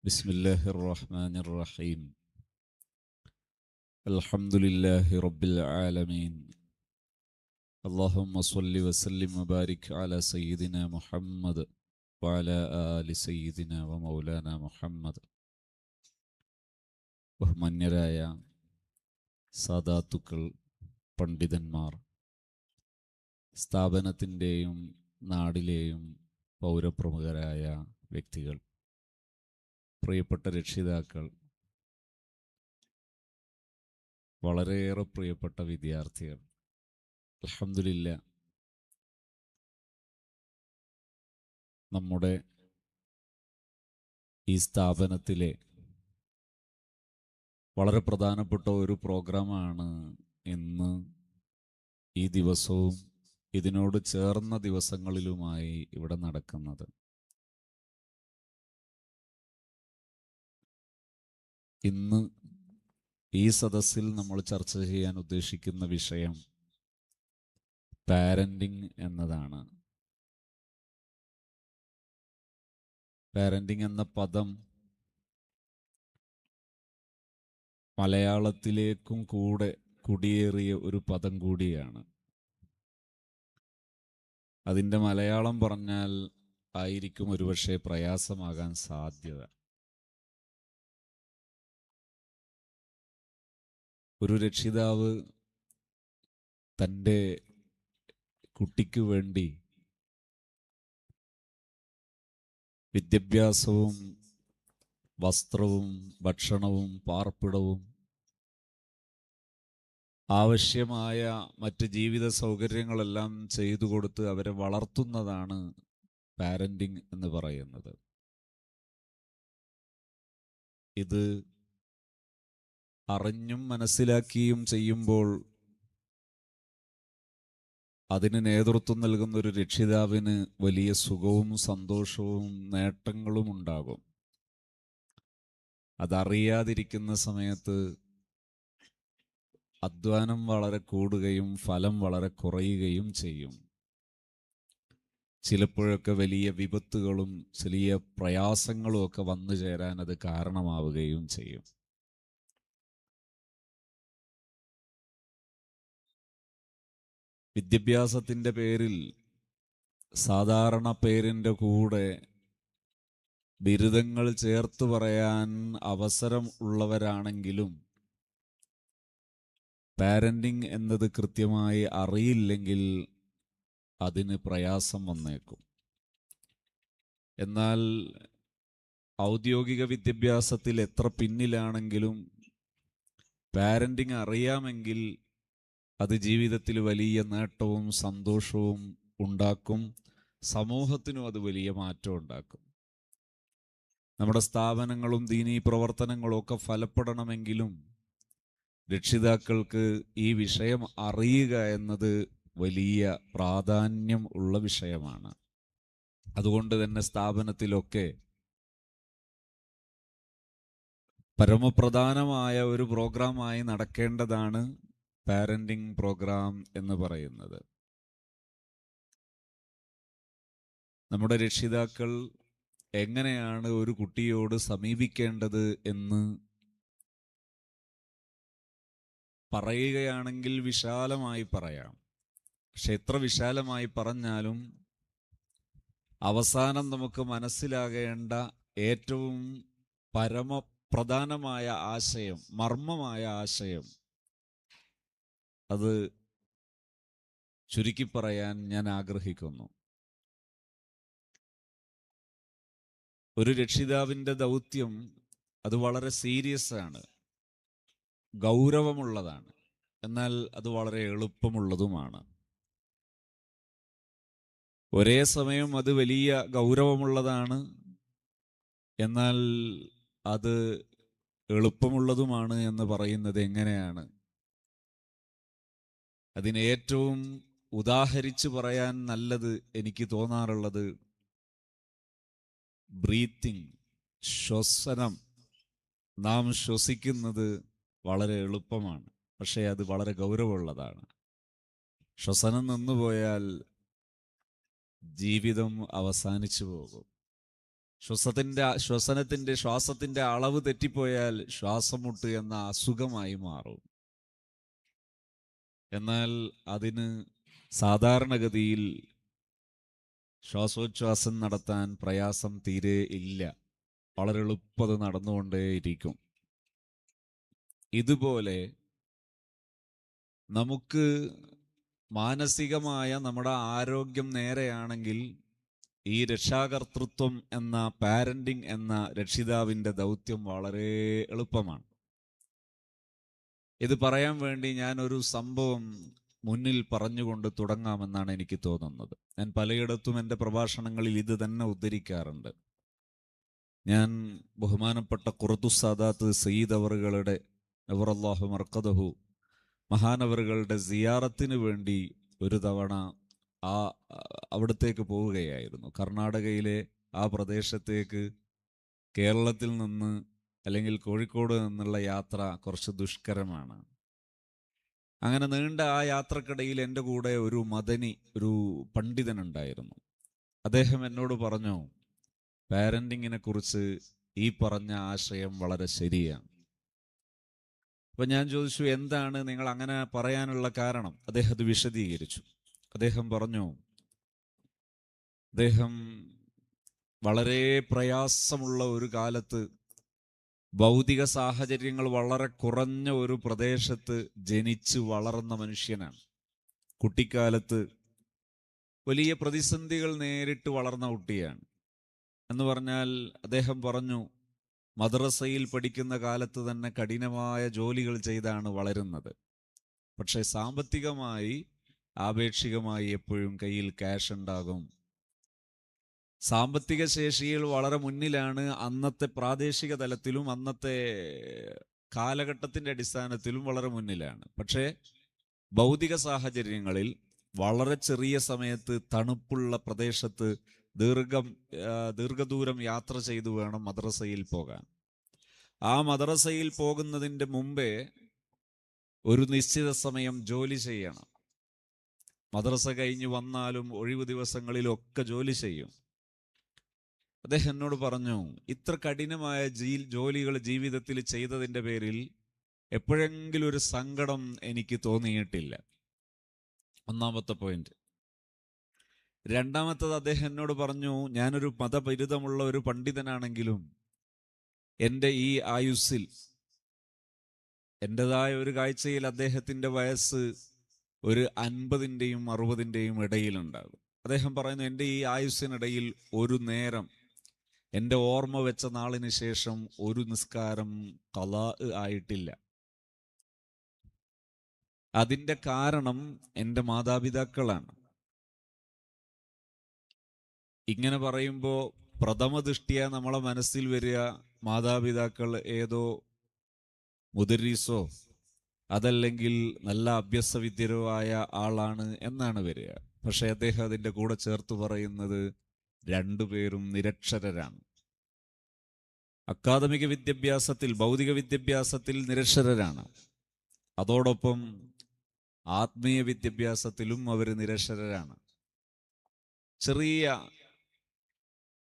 بسم الله الرحمن الرحيم. الحمد لله رب العالمين. اللهم صل وسلم وبارك على سيدنا محمد وعلى آل سيدنا ومولانا محمد. ബഹുമാന്യരായ സാദാത്തുക്കൾ, പണ്ഡിതന്മാർ, സ്ഥാപനത്തിൻ്റെയും നാടിലെയും പൗരപ്രമുഖരായ വ്യക്തികൾ, പ്രിയപ്പെട്ട രക്ഷിതാക്കൾ, വളരെയേറെ പ്രിയപ്പെട്ട വിദ്യാർത്ഥികൾ, അൽഹംദുലില്ലാഹ് നമ്മുടെ ഈ സ്ഥാപനത്തിലെ വളരെ പ്രധാനപ്പെട്ട ഒരു പ്രോഗ്രാമാണ് ഇന്ന് ഈ ദിവസവും ഇതിനോട് ചേർന്ന ദിവസങ്ങളിലുമായി ഇവിടെ നടക്കുന്നത്. ഇന്ന് ഈ സദസ്സിൽ നമ്മൾ ചർച്ച ചെയ്യാൻ ഉദ്ദേശിക്കുന്ന വിഷയം പാരന്റിങ് എന്നതാണ്. പാരന്റിങ് എന്ന പദം മലയാളത്തിലേക്കും കൂടെ കുടിയേറിയ ഒരു പദം കൂടിയാണ്. അതിൻ്റെ മലയാളം പറഞ്ഞാൽ ആയിരിക്കും ഒരുപക്ഷെ പ്രയാസമാകാൻ സാധ്യത. ഒരു രക്ഷിതാവ് തൻ്റെ കുട്ടിക്ക് വേണ്ടി വിദ്യാഭ്യാസവും വസ്ത്രവും ഭക്ഷണവും പാർപ്പിടവും ആവശ്യമായ മറ്റ് ജീവിത സൗകര്യങ്ങളെല്ലാം ചെയ്തു കൊടുത്ത് അവരെ വളർത്തുന്നതാണ് പാരന്റിങ് എന്ന് പറയുന്നത്. ഇത് അറിഞ്ഞും മനസ്സിലാക്കിയും ചെയ്യുമ്പോൾ അതിന് നേതൃത്വം നൽകുന്ന ഒരു രക്ഷിതാവിന് വലിയ സുഖവും സന്തോഷവും നേട്ടങ്ങളും ഉണ്ടാകും. അതറിയാതിരിക്കുന്ന സമയത്ത് അധ്വാനം വളരെ കൂടുകയും ഫലം വളരെ കുറയുകയും ചെയ്യും. ചിലപ്പോഴൊക്കെ വലിയ വിപത്തുകളും ചെറിയ പ്രയാസങ്ങളും ഒക്കെ വന്നു ചേരാൻ അത് കാരണമാവുകയും ചെയ്യും. വിദ്യാഭ്യാസത്തിൻ്റെ പേരിൽ സാധാരണ പേരിൻ്റെ കൂടെ ബിരുദങ്ങൾ ചേർത്ത് പറയാൻ അവസരം ഉള്ളവരാണെങ്കിലും പാരന്റിങ് എന്നത് കൃത്യമായി അറിയില്ലെങ്കിൽ അതിന് പ്രയാസം വന്നേക്കും. എന്നാൽ ഔദ്യോഗിക വിദ്യാഭ്യാസത്തിൽ എത്ര പിന്നിലാണെങ്കിലും പാരന്റിങ് അറിയാമെങ്കിൽ അത് ജീവിതത്തിൽ വലിയ നേട്ടവും സന്തോഷവും ഉണ്ടാക്കും. സമൂഹത്തിനും അത് വലിയ മാറ്റം ഉണ്ടാക്കും. നമ്മുടെ സ്ഥാപനങ്ങളും ദീനീ പ്രവർത്തനങ്ങളും ഒക്കെ ഫലപ്പെടണമെങ്കിലും രക്ഷിതാക്കൾക്ക് ഈ വിഷയം അറിയുക എന്നത് വലിയ പ്രാധാന്യം ഉള്ള വിഷയമാണ്. അതുകൊണ്ട് തന്നെ സ്ഥാപനത്തിലൊക്കെ പരമപ്രധാനമായ ഒരു പ്രോഗ്രാമായി നടക്കേണ്ടതാണ് പാരന്റിങ് പ്രോഗ്രാം എന്ന് പറയുന്നത്. നമ്മുടെ രക്ഷിതാക്കൾ എങ്ങനെയാണ് ഒരു കുട്ടിയോട് സമീപിക്കേണ്ടത് എന്ന് പറയുകയാണെങ്കിൽ വിശാലമായി പറയാം. പക്ഷെ എത്ര വിശാലമായി പറഞ്ഞാലും അവസാനം നമുക്ക് മനസ്സിലാകേണ്ട ഏറ്റവും പരമപ്രധാനമായ ആശയം, മർമ്മമായ ആശയം, അത് ചുരുക്കി പറയാൻ ഞാൻ ആഗ്രഹിക്കുന്നു. ഒരു രക്ഷിതാവിൻ്റെ ദൗത്യം അത് വളരെ സീരിയസ് ആണ്, ഗൗരവമുള്ളതാണ്. എന്നാൽ അത് വളരെ എളുപ്പമുള്ളതുമാണ്. ഒരേ സമയം അത് വലിയ ഗൗരവമുള്ളതാണ്, എന്നാൽ അത് എളുപ്പമുള്ളതുമാണ് എന്ന് പറയുന്നത് എങ്ങനെയാണ്? അതിന് ഏറ്റവും ഉദാഹരിച്ചു പറയാൻ നല്ലത് എനിക്ക് തോന്നാറുള്ളത് ബ്രീത്തിങ്, ശ്വസനം. നാം ശ്വസിക്കുന്നത് വളരെ എളുപ്പമാണ്, പക്ഷേ അത് വളരെ ഗൗരവമുള്ളതാണ്. ശ്വസനം നിന്നുപോയാൽ ജീവിതം അവസാനിച്ചു പോകും. ശ്വാസത്തിന്റെ അളവ് തെറ്റിപ്പോയാൽ ശ്വാസം മുട്ട് എന്ന അസുഖമായി മാറും. എന്നാൽ അതിന് സാധാരണഗതിയിൽ ശ്വാസോച്ഛ്വാസം നടത്താൻ പ്രയാസം തീരെ ഇല്ല. വളരെ എളുപ്പത് നടന്നുകൊണ്ടേയിരിക്കും. ഇതുപോലെ നമുക്ക് മാനസികമായ നമ്മുടെ ആരോഗ്യം നേരെയാണെങ്കിൽ ഈ രക്ഷാകർതൃത്വം എന്ന പാരന്റിങ് എന്ന രക്ഷിതാവിൻ്റെ ദൗത്യം വളരെ എളുപ്പമാണ്. ഇത് പറയാൻ വേണ്ടി ഞാൻ ഒരു സംഭവം മുന്നിൽ പറഞ്ഞുകൊണ്ട് തുടങ്ങാമെന്നാണ് എനിക്ക് തോന്നുന്നത്. ഞാൻ പലയിടത്തും എൻ്റെ പ്രഭാഷണങ്ങളിൽ ഇത് തന്നെ ഉദ്ധരിക്കാറുണ്ട്. ഞാൻ ബഹുമാനപ്പെട്ട ഖുറത്തുസാദാത്ത് സയ്യിദ് അവറുകളുടെ നവറല്ലാഹു മർക്കദഹു മഹാനവറുകളുടെ സിയാറത്തിന് വേണ്ടി ഒരു തവണ അവിടത്തേക്ക് പോവുകയായിരുന്നു. കർണാടകയിലെ ആ പ്രദേശത്തേക്ക് കേരളത്തിൽ നിന്ന് അല്ലെങ്കിൽ കോഴിക്കോട് നിന്നുള്ള യാത്ര കുറച്ച് ദുഷ്കരമാണ്. അങ്ങനെ നീണ്ട ആ യാത്രക്കിടയിൽ എൻ്റെ കൂടെ ഒരു ഒരു പണ്ഡിതനുണ്ടായിരുന്നു. അദ്ദേഹം എന്നോട് പറഞ്ഞു, പാരന്റിങ്ങിനെ കുറിച്ച് ഈ പറഞ്ഞ ആശയം വളരെ ശരിയാണ്. അപ്പൊ ഞാൻ ചോദിച്ചു, എന്താണ് നിങ്ങൾ അങ്ങനെ പറയാനുള്ള കാരണം? അദ്ദേഹം അത് വിശദീകരിച്ചു. അദ്ദേഹം പറഞ്ഞു, അദ്ദേഹം വളരെ പ്രയാസമുള്ള ഒരു കാലത്ത് ഭൗതിക സാഹചര്യങ്ങൾ വളരെ കുറഞ്ഞ ഒരു പ്രദേശത്ത് ജനിച്ച് വളർന്ന മനുഷ്യനാണ്. കുട്ടിക്കാലത്ത് വലിയ പ്രതിസന്ധികൾ നേരിട്ട് വളർന്ന കുട്ടിയാണ്. എന്ന് പറഞ്ഞാൽ അദ്ദേഹം പറഞ്ഞു, മദ്രസയിൽ പഠിക്കുന്ന കാലത്ത് തന്നെ കഠിനമായ ജോലികൾ ചെയ്താണ് വളരുന്നത്. പക്ഷെ സാമ്പത്തികമായി ആപേക്ഷികമായി എപ്പോഴും കയ്യിൽ ക്യാഷ് ഉണ്ടാകും. സാമ്പത്തിക ശേഷിയിൽ വളരെ മുന്നിലാണ്. അന്നത്തെ പ്രാദേശിക തലത്തിലും അന്നത്തെ കാലഘട്ടത്തിന്റെ അടിസ്ഥാനത്തിലും വളരെ മുന്നിലാണ്. പക്ഷേ ഭൗതിക സാഹചര്യങ്ങളിൽ വളരെ ചെറിയ സമയത്ത് തണുപ്പുള്ള പ്രദേശത്ത് ദീർഘദൂരം യാത്ര ചെയ്തു വേണം മദ്രസയിൽ പോകാൻ. ആ മദ്രസയിൽ പോകുന്നതിൻ്റെ മുമ്പേ ഒരു നിശ്ചിത സമയം ജോലി ചെയ്യണം. മദ്രസ കഴിഞ്ഞ് വന്നാലും ഒഴിവു ദിവസങ്ങളിലൊക്കെ ജോലി ചെയ്യും. അദ്ദേഹം എന്നോട് പറഞ്ഞു, ഇത്ര കഠിനമായ ജോലികൾ ജീവിതത്തിൽ ചെയ്തതിൻ്റെ പേരിൽ എപ്പോഴെങ്കിലും ഒരു സങ്കടം എനിക്ക് തോന്നിയിട്ടില്ല. ഒന്നാമത്തെ പോയിന്റ്. രണ്ടാമത്തത്, അദ്ദേഹം എന്നോട് പറഞ്ഞു, ഞാനൊരു മതപരിതമുള്ള ഒരു പണ്ഡിതനാണെങ്കിലും എൻ്റെ ഈ ആയുസ്സിൽ എൻ്റെതായ ഒരു കാഴ്ചയിൽ അദ്ദേഹത്തിൻ്റെ വയസ്സ് ഒരു 50-ൻ്റെയും 60-ൻ്റെയും ഇടയിലുണ്ടാകും. അദ്ദേഹം പറയുന്നു, എൻ്റെ ഈ ആയുസ്സിനിടയിൽ ഒരു നേരം എൻ്റെ ഓർമ്മ വെച്ച നാളിന് ശേഷം ഒരു നിസ്കാരം ഖളാ ആയിട്ടില്ല. അതിൻ്റെ കാരണം എൻ്റെ മാതാപിതാക്കളാണ്. ഇങ്ങനെ പറയുമ്പോൾ പ്രഥമ ദൃഷ്ടിയ നമ്മളെ മനസ്സിൽ വരിക മാതാപിതാക്കൾ ഏതോ മുദരീസോ അതല്ലെങ്കിൽ നല്ല അഭ്യസവിദ്യരോ ആയ ആളാണ് എന്നാണ് വരിക. പക്ഷെ അദ്ദേഹം അതിൻ്റെ കൂടെ ചേർത്ത് പറയുന്നത് രണ്ടുപേരും നിരക്ഷരരാണ്. അക്കാദമിക വിദ്യാഭ്യാസത്തിൽ, ഭൗതിക വിദ്യാഭ്യാസത്തിൽ നിരക്ഷരരാണ്. അതോടൊപ്പം ആത്മീയ വിദ്യാഭ്യാസത്തിലും അവർ നിരക്ഷരരാണ്. ചെറിയ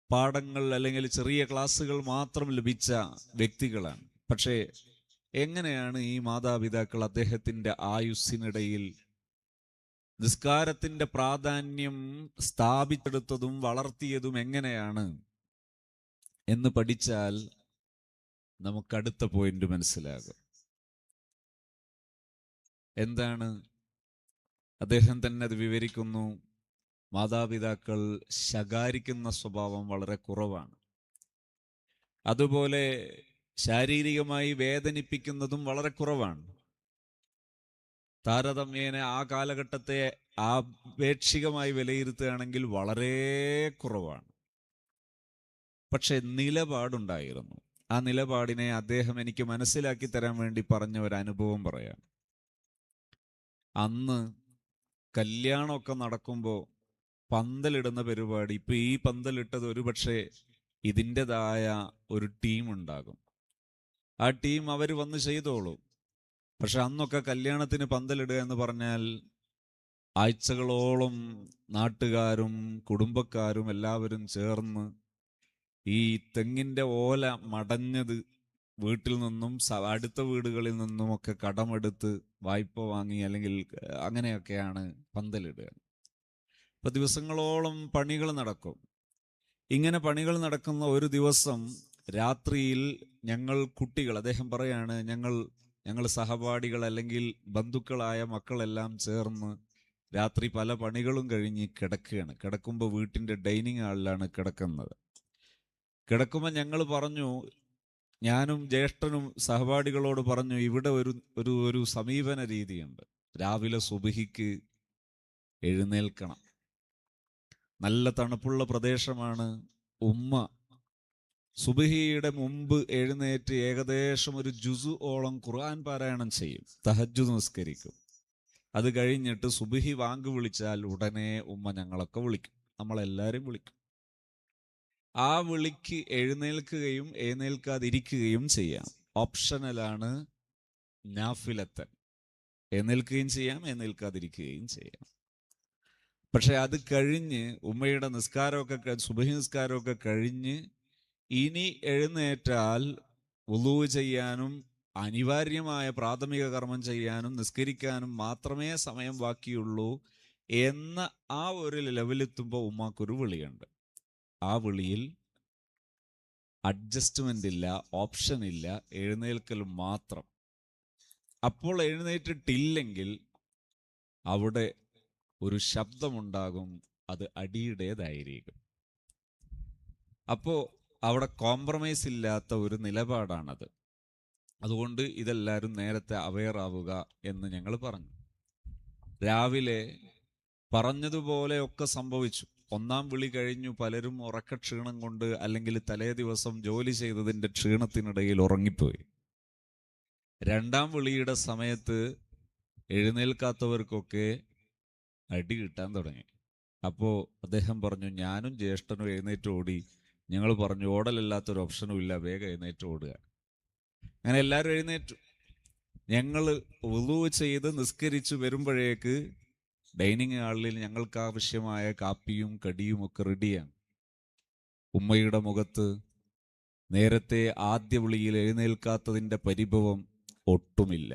പാഠങ്ങൾ അല്ലെങ്കിൽ ചെറിയ ക്ലാസ്സുകൾ മാത്രം ലഭിച്ച വ്യക്തികളാണ്. പക്ഷേ എങ്ങനെയാണ് ഈ മാതാപിതാക്കൾ അദ്ദേഹത്തിൻ്റെ ആയുസ്സിനിടയിൽ നിസ്കാരത്തിന്റെ പ്രാധാന്യം സ്ഥാപിച്ചെടുത്തതും വളർത്തിയതും എങ്ങനെയാണ് എന്ന് പഠിച്ചാൽ നമുക്ക് അടുത്ത പോയിന്റ് മനസ്സിലാകും. എന്താണ്? അദ്ദേഹം തന്നെ അത് വിവരിക്കുന്നു. മാതാപിതാക്കൾ ശകാരിക്കുന്ന സ്വഭാവം വളരെ കുറവാണ്. അതുപോലെ ശാരീരികമായി വേദനിപ്പിക്കുന്നതും വളരെ കുറവാണ്. താരതമ്യേന ആ കാലഘട്ടത്തെ ആപേക്ഷികമായി വിലയിരുത്തുകയാണെങ്കിൽ വളരെ കുറവാണ്. പക്ഷെ നിലപാടുണ്ടായിരുന്നു. ആ നിലപാടിനെ അദ്ദേഹം എനിക്ക് മനസ്സിലാക്കി തരാൻ വേണ്ടി പറഞ്ഞ ഒരു അനുഭവം പറയാം. അന്ന് കല്യാണമൊക്കെ നടക്കുമ്പോൾ പന്തലിടുന്ന പരിപാടി, ഇപ്പൊ ഈ പന്തലിട്ടത് ഒരുപക്ഷെ ഇതിൻ്റെതായ ഒരു ടീം ഉണ്ടാകും. ആ ടീം അവർ വന്ന് ചെയ്തോളൂ. പക്ഷെ അന്നൊക്കെ കല്യാണത്തിന് പന്തലിടുക എന്ന് പറഞ്ഞാൽ ആഴ്ചകളോളം നാട്ടുകാരും കുടുംബക്കാരും എല്ലാവരും ചേർന്ന് ഈ തെങ്ങിൻ്റെ ഓല മടഞ്ഞത് വീട്ടിൽ നിന്നും അടുത്ത വീടുകളിൽ നിന്നുമൊക്കെ കടമെടുത്ത് വായ്പ വാങ്ങി അല്ലെങ്കിൽ അങ്ങനെയൊക്കെയാണ് പന്തലിടുക. ഇപ്പൊ ദിവസങ്ങളോളം പണികൾ നടക്കും. ഇങ്ങനെ പണികൾ നടക്കുന്ന ഒരു ദിവസം രാത്രിയിൽ ഞങ്ങൾ കുട്ടികൾ, അദ്ദേഹം പറയാണ്, ഞങ്ങൾ സഹപാഠികൾ അല്ലെങ്കിൽ ബന്ധുക്കളായ മക്കളെല്ലാം ചേർന്ന് രാത്രി പല പണികളും കഴിഞ്ഞ് കിടക്കുകയാണ്. കിടക്കുമ്പോൾ വീട്ടിൻ്റെ ഡൈനിങ് ഹാളിലാണ് കിടക്കുന്നത്. കിടക്കുമ്പോൾ ഞങ്ങൾ പറഞ്ഞു, ഞാനും ജ്യേഷ്ഠനും സഹപാഠികളോട് പറഞ്ഞു, ഇവിടെ ഒരു സമീപന രീതിയുണ്ട്. രാവിലെ സുബഹിക്ക് എഴുന്നേൽക്കണം. നല്ല തണുപ്പുള്ള പ്രദേശമാണ്. ഉമ്മ സുബഹിയുടെ മുമ്പ് എഴുന്നേറ്റ് ഏകദേശം ഒരു ജുസു ഓളം ഖുർആൻ പാരായണം ചെയ്യും, തഹജ്ജുദ് നിസ്കരിക്കും. അത് കഴിഞ്ഞിട്ട് സുബഹി വാങ്ക് വിളിച്ചാൽ ഉടനെ ഉമ്മ ഞങ്ങളൊക്കെ വിളിക്കും, നമ്മളെല്ലാവരും വിളിക്കും. ആ വിളിക്ക് എഴുന്നേൽക്കുകയും എഴുന്നേൽക്കാതിരിക്കുകയും ചെയ്യാം. ഓപ്ഷണലാണ് നാഫിലത്തൻ. എഴുന്നേൽക്കുകയും ചെയ്യാം, എഴുന്നേൽക്കാതിരിക്കുകയും ചെയ്യാം. പക്ഷെ അത് കഴിഞ്ഞ് ഉമ്മയുടെ നിസ്കാരമൊക്കെ, സുബഹി നിസ്കാരമൊക്കെ കഴിഞ്ഞ് ഇനി എഴുന്നേറ്റാൽ വുളൂ ചെയ്യാനും അനിവാര്യമായ പ്രാഥമിക കർമ്മം ചെയ്യാനും നിസ്കരിക്കാനും മാത്രമേ സമയം ബാക്കിയുള്ളൂ എന്ന ആ ഒരു ലെവലെത്തുമ്പോൾ ഉമ്മാക്കൊരു വിളിയുണ്ട്. ആ വിളിയിൽ അഡ്ജസ്റ്റ്മെന്റ് ഇല്ല, ഓപ്ഷൻ ഇല്ല, എഴുന്നേൽക്കൽ മാത്രം. അപ്പോൾ എഴുന്നേറ്റിട്ടില്ലെങ്കിൽ അവിടെ ഒരു ശബ്ദമുണ്ടാകും, അത് അടിയുടേതായിരിക്കും. അപ്പോൾ അവിടെ കോംപ്രമൈസ് ഇല്ലാത്ത ഒരു നിലപാടാണത്. അതുകൊണ്ട് ഇതെല്ലാവരും നേരത്തെ അവെയർ ആവുക എന്ന് ഞങ്ങൾ പറഞ്ഞു. രാവിലെ പറഞ്ഞതുപോലെയൊക്കെ സംഭവിച്ചു. ഒന്നാം വിളി കഴിഞ്ഞു. പലരും ഉറക്കക്ഷീണം കൊണ്ട് അല്ലെങ്കിൽ തലേ ദിവസം ജോലി ചെയ്തതിൻ്റെ ക്ഷീണത്തിനിടയിൽ ഉറങ്ങിപ്പോയി. രണ്ടാം വിളിയുടെ സമയത്ത് എഴുന്നേൽക്കാത്തവർക്കൊക്കെ അടി കിട്ടാൻ തുടങ്ങി. അപ്പോൾ അദ്ദേഹം പറഞ്ഞു, ഞാനും ജ്യേഷ്ഠനും എഴുന്നേറ്റ് ഓടി. ഞങ്ങൾ പറഞ്ഞു, ഓടലല്ലാത്തൊരു ഓപ്ഷനും ഇല്ല, വേഗം എഴുന്നേറ്റ് ഓടുക. അങ്ങനെ എല്ലാവരും എഴുന്നേറ്റു. ഞങ്ങൾ വുളൂ ചെയ്ത് നിസ്കരിച്ചു വരുമ്പോഴേക്ക് ഡൈനിങ് ഹാളിൽ ഞങ്ങൾക്ക് ആവശ്യമായ കാപ്പിയും കടിയും ഒക്കെ റെഡിയാണ്. ഉമ്മയുടെ മുഖത്ത് നേരത്തെ ആദ്യ വിളിയിൽ എഴുന്നേൽക്കാത്തതിൻ്റെ പരിഭവം ഒട്ടുമില്ല.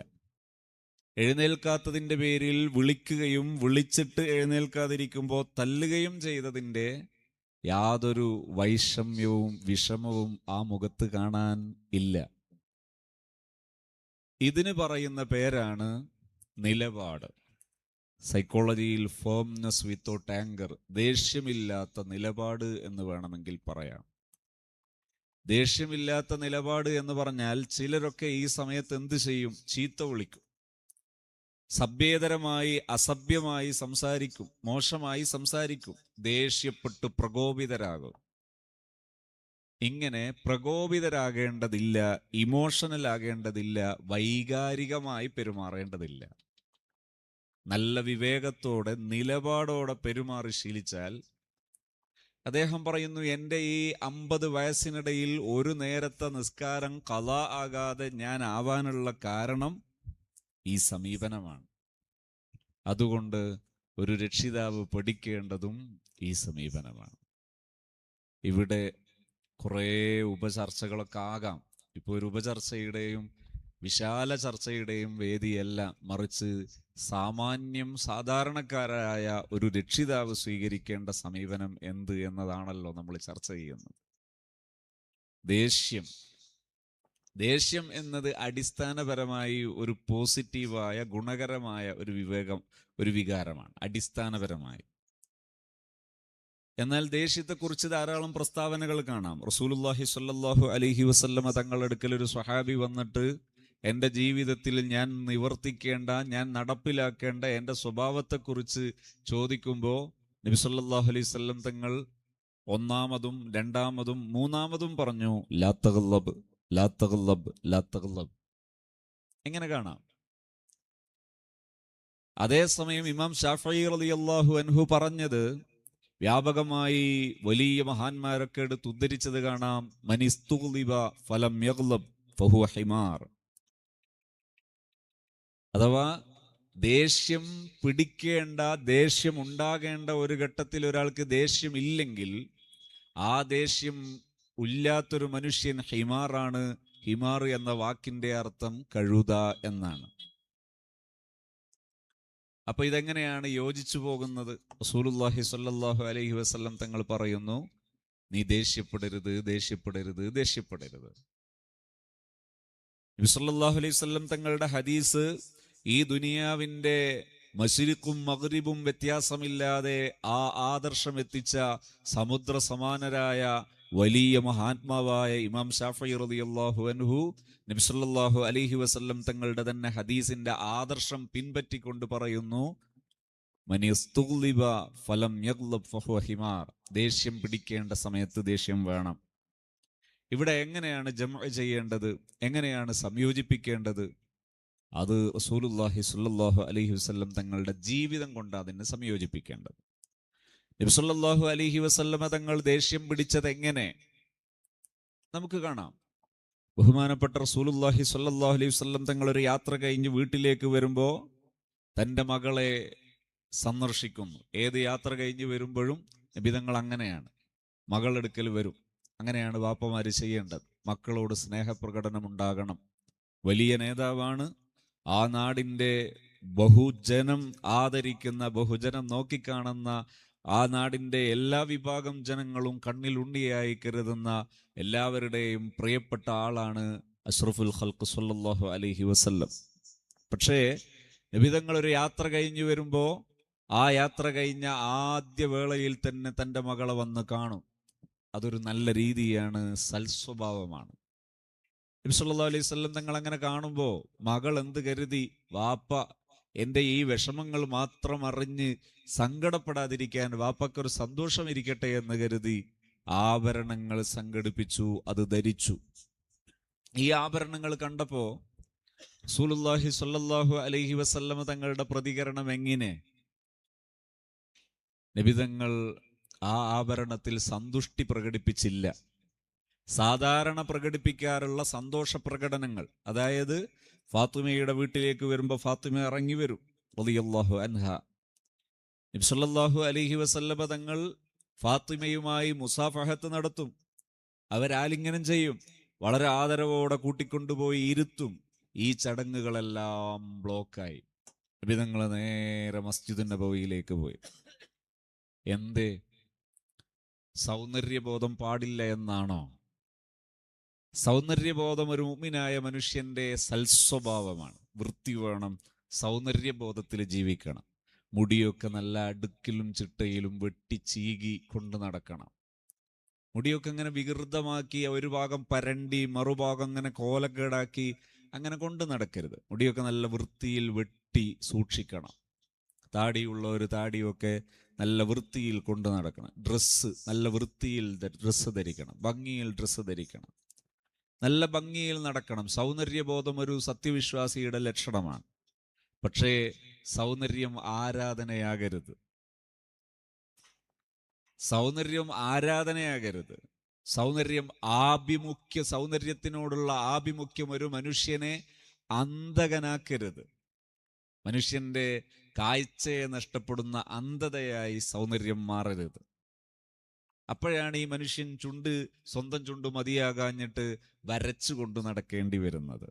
എഴുന്നേൽക്കാത്തതിൻ്റെ പേരിൽ വിളിക്കുകയും വിളിച്ചിട്ട് എഴുന്നേൽക്കാതിരിക്കുമ്പോൾ തല്ലുകയും ചെയ്തതിൻ്റെ യാതൊരു വൈഷമ്യവും വിഷമവും ആ മുഖത്ത് കാണാൻ ഇല്ല. ഇതിന് പറയുന്ന പേരാണ് നിലപാട്. സൈക്കോളജിയിൽ ഫേംനെസ് വിത്തൗട്ട് ആങ്കർ, ദേഷ്യമില്ലാത്ത നിലപാട് എന്ന് വേണമെങ്കിൽ പറയാം. ദേഷ്യമില്ലാത്ത നിലപാട് എന്ന് പറഞ്ഞാൽ ചിലരൊക്കെ ഈ സമയത്ത് എന്ത് ചെയ്യും? ചീത്ത വിളിക്കും, സഭ്യേതരമായി അസഭ്യമായി സംസാരിക്കും, മോശമായി സംസാരിക്കും, ദേഷ്യപ്പെട്ട് പ്രകോപിതരാകും. ഇങ്ങനെ പ്രകോപിതരാകേണ്ടതില്ല, ഇമോഷണൽ ആകേണ്ടതില്ല, വൈകാരികമായി പെരുമാറേണ്ടതില്ല. നല്ല വിവേകത്തോടെ നിലപാടോടെ പെരുമാറി ശീലിച്ചാൽ, അദ്ദേഹം പറയുന്നു, എൻ്റെ ഈ 50 വയസ്സിനിടയിൽ ഒരു നേരത്തെ നിസ്കാരം ഖളാ ആകാതെ ഞാൻ ആവാനുള്ള കാരണം ഈ സമീപനമാണ്. അതുകൊണ്ട് ഒരു രക്ഷിതാവ് പഠിക്കേണ്ടതും ഈ സമീപനമാണ്. ഇവിടെ കുറേ ഉപചർച്ചകളൊക്കെ ആകാം. ഇപ്പോൾ ഒരു ഉപചർച്ചയുടെയും വിശാല ചർച്ചയുടെയും വേദിയല്ല, മറിച്ച് സാധാരണക്കാരായ ഒരു രക്ഷിതാവ് സ്വീകരിക്കേണ്ട സമീപനം എന്ത് എന്നതാണല്ലോ നമ്മൾ ചർച്ച ചെയ്യുന്നത്. ദേഷ്യം എന്നത് അടിസ്ഥാനപരമായി ഒരു പോസിറ്റീവായ ഗുണകരമായ ഒരു വികാരമാണ് അടിസ്ഥാനപരമായി. എന്നാൽ ദേഷ്യത്തെക്കുറിച്ച് ധാരാളം പ്രസ്താവനകൾ കാണാം. റസൂലുള്ളാഹി സ്വല്ലല്ലാഹു അലൈഹി വസല്ലമ തങ്ങളുടെ അടുക്കൽ ഒരു സ്വഹാബി വന്നിട്ട്, എൻ്റെ ജീവിതത്തിൽ ഞാൻ നിവർത്തിക്കേണ്ട, ഞാൻ നടപ്പിലാക്കേണ്ട എൻ്റെ സ്വഭാവത്തെക്കുറിച്ച് ചോദിക്കുമ്പോൾ നബി സല്ലല്ലാഹു അലൈഹി വസല്ലം തങ്ങൾ ഒന്നാമതും രണ്ടാമതും മൂന്നാമതും പറഞ്ഞു, ലാ തഗ്ളബ്, ലാ തഗ്ളബ്, ലാ തഗ്ളബ്. എങ്ങനെ കാണാം? അതേസമയം ഇമാം ശാഫഈ റളിയല്ലാഹു അൻഹു പറഞ്ഞത് വ്യാപകമായി വലിയ മഹാന്മാരൊക്കെ എടുത്ത് ഉദ്ധരിച്ചത് കാണാം. മനിസ്തുഗ്ളിബ ഫലം യഗ്ളബ് ഫഹുവ ഹിമാർ. അഥവാ ദേഷ്യം പിടിക്കേണ്ട, ദേഷ്യം ഉണ്ടാകേണ്ട ഒരു ഘട്ടത്തിൽ ഒരാൾക്ക് ദേഷ്യമില്ലെങ്കിൽ ആ ദേഷ്യം ഇല്ലാത്തൊരു മനുഷ്യൻ ഹിമാറാണ്. ഹിമാർ എന്ന വാക്കിന്റെ അർത്ഥം കഴുത എന്നാണ്. അപ്പൊ ഇതെങ്ങനെയാണ് യോജിച്ചു പോകുന്നത്? റസൂലുള്ളാഹി സ്വല്ലല്ലാഹു അലൈഹി വസല്ലം തങ്ങൾ പറയുന്നു, നീ ദേഷ്യപ്പെടരുത്, ദേഷ്യപ്പെടരുത്, ദേഷ്യപ്പെടരുത്. നബി സല്ലല്ലാഹു അലൈഹി വസല്ലം തങ്ങളുടെ ഹദീസ് ഈ ദുനിയാവിന്റെ മശ്രിഖും മഗ്രിബും വ്യത്യാസമില്ലാതെ ആ ആദർശം എത്തിച്ച സമുദ്ര സമാനരായ വലിയ മഹാത്മാവായ ഇമാം ശാഫഈ റളിയല്ലാഹു അൻഹു നബി സല്ലല്ലാഹു അലൈഹി വസല്ലം തങ്ങളുടെ തന്നെ ഹദീസിന്റെ ആദർശം പിൻപറ്റിക്കൊണ്ട് പറയുന്നു, മനിസ്തുഗ്ലിബ ഫലം യഗ്ലബ് ഫഹുവ ഹിമാർ. ദേഷ്യം പിടിക്കേണ്ട സമയത്ത് ദേഷ്യം വേണം. ഇവിടെ എങ്ങനെയാണ് ജംഅ് ചെയ്യേണ്ടത്, എങ്ങനെയാണ് സംയോജിപ്പിക്കേണ്ടത്? അത് റസൂലുള്ളാഹി സ്വല്ലല്ലാഹു അലൈഹി വസല്ലം തങ്ങളുടെ ജീവിതം കൊണ്ട് അതിനെ സംയോജിപ്പിക്കേണ്ടത്. നബി സല്ലല്ലാഹു അലൈഹി വസല്ലമ തങ്ങൾ ദേഷ്യം പിടിച്ചത് എങ്ങനെ നമുക്ക് കാണാം. ബഹുമാനപ്പെട്ട റസൂലുള്ളാഹി സ്വല്ലല്ലാഹു അലൈഹി വസല്ലം തങ്ങൾ ഒരു യാത്ര കഴിഞ്ഞ് വീട്ടിലേക്ക് വരുമ്പോൾ തൻ്റെ മകളെ സന്ദർശിക്കുന്നു. ഏത് യാത്ര കഴിഞ്ഞ് വരുമ്പോഴും നബി തങ്ങൾ അങ്ങനെയാണ്, മകളെടുക്കൽ വരും. അങ്ങനെയാണ് വാപ്പമാര് ചെയ്യേണ്ടത്. മക്കളോട് സ്നേഹപ്രകടനം ഉണ്ടാകണം. വലിയ നേതാവാണ്, ആ നാടിൻ്റെ ബഹുജനം ആദരിക്കുന്ന, ബഹുജനം നോക്കിക്കാണുന്ന, ആ നാടിൻ്റെ എല്ലാ വിഭാഗം ജനങ്ങളും കണ്ണിൽ ഉണ്ണിയായി കരുതുന്ന എല്ലാവരുടെയും പ്രിയപ്പെട്ട ആളാണ് അഷ്റഫുൽ ഖൽഖ് സ്വല്ലല്ലാഹു അലൈഹി വസല്ലം. പക്ഷേ നബിതങ്ങൾ ഒരു യാത്ര കഴിഞ്ഞു വരുമ്പോൾ ആ യാത്ര കഴിഞ്ഞ ആദ്യ വേളയിൽ തന്നെ തൻ്റെ മകളെ വന്ന് കാണും. അതൊരു നല്ല രീതിയാണ്, സൽസ്വഭാവമാണ്. നബി സല്ലല്ലാഹു അലൈഹി വസല്ലം തങ്ങൾ അങ്ങനെ കാണുമ്പോൾ മകൾ എന്ത് കരുതി? വാപ്പ എൻ്റെ ഈ വിഷമങ്ങൾ മാത്രം അറിഞ്ഞ് സങ്കടപ്പെടാതിരിക്കാൻ വാപ്പക്കൊരു സന്തോഷം ഇരിക്കട്ടെ എന്ന് കരുതി ആഭരണങ്ങൾ സംഘടിപ്പിച്ചു, അത് ധരിച്ചു. ഈ ആഭരണങ്ങൾ കണ്ടപ്പോ റസൂലുള്ളാഹി സ്വല്ലല്ലാഹു അലൈഹി വസല്ലം തങ്ങളുടെ പ്രതികരണം എങ്ങനെ? നബിതങ്ങൾ ആ ആഭരണത്തിൽ സന്തുഷ്ടി പ്രകടിപ്പിച്ചില്ല. സാധാരണ പ്രകടിപ്പിക്കാറുള്ള സന്തോഷ പ്രകടനങ്ങൾ, അതായത് ഫാത്തിമയുടെ വീട്ടിലേക്ക് വരുമ്പോൾ ഫാത്തിമ ഇറങ്ങി വരും റളിയല്ലാഹു അൻഹ. നബി സല്ലല്ലാഹു അലൈഹി വസല്ലമ തങ്ങൾ ഫാത്തിമയുമായി മുസാഫഹത്ത് നടത്തും. അവരാലിംഗനം ചെയ്യും, വളരെ ആദരവോടെ കൂട്ടിക്കൊണ്ടുപോയി ഇരുത്തും. ഈ ചടങ്ങുകളെല്ലാം ബ്ലോക്കായി. നബി തങ്ങൾ നേരെ മസ്ജിദ് നബവിയിലേക്ക് പോയി. എന്തേ? സൗന്ദര്യബോധം പാടില്ല എന്നാണോ? സൗന്ദര്യബോധം ഒരു മുഅ്മിനായ മനുഷ്യന്റെ സൽസ്വഭാവമാണ്. വൃത്തി വേണം, സൗന്ദര്യബോധത്തിൽ ജീവിക്കണം. മുടിയൊക്കെ നല്ല അടുക്കിലും ചിട്ടയിലും വെട്ടി ചീകി കൊണ്ട് നടക്കണം. മുടിയൊക്കെ ഇങ്ങനെ വികൃതമാക്കി ഒരു ഭാഗം പരണ്ടി മറുഭാഗം ഇങ്ങനെ കോലക്കേടാക്കി അങ്ങനെ കൊണ്ട് നടക്കരുത്. മുടിയൊക്കെ നല്ല വൃത്തിയിൽ വെട്ടി സൂക്ഷിക്കണം. താടിയുള്ള ഒരു താടിയൊക്കെ നല്ല വൃത്തിയിൽ കൊണ്ട് നടക്കണം. ഡ്രസ്സ് നല്ല വൃത്തിയിൽ ഡ്രസ്സ് ധരിക്കണം, ഭംഗിയിൽ ഡ്രസ്സ് ധരിക്കണം, നല്ല ഭംഗിയിൽ നടക്കണം. സൗന്ദര്യബോധം ഒരു സത്യവിശ്വാസിയുടെ ലക്ഷണമാണ്. പക്ഷേ സൗന്ദര്യം ആരാധനയാകരുത്. സൗന്ദര്യം ആരാധനയാകരുത്. സൗന്ദര്യത്തിനോടുള്ള ആഭിമുഖ്യം ഒരു മനുഷ്യനെ അന്ധകനാക്കരുത്. മനുഷ്യന്റെ കാഴ്ചയെ നഷ്ടപ്പെടുന്ന അന്ധതയായി സൗന്ദര്യം മാറരുത്. അപ്പോഴാണ് ഈ മനുഷ്യൻ സ്വന്തം ചുണ്ട് മതിയാകാഞ്ഞിട്ട് വരച്ചു കൊണ്ടു നടക്കേണ്ടി വരുന്നത്.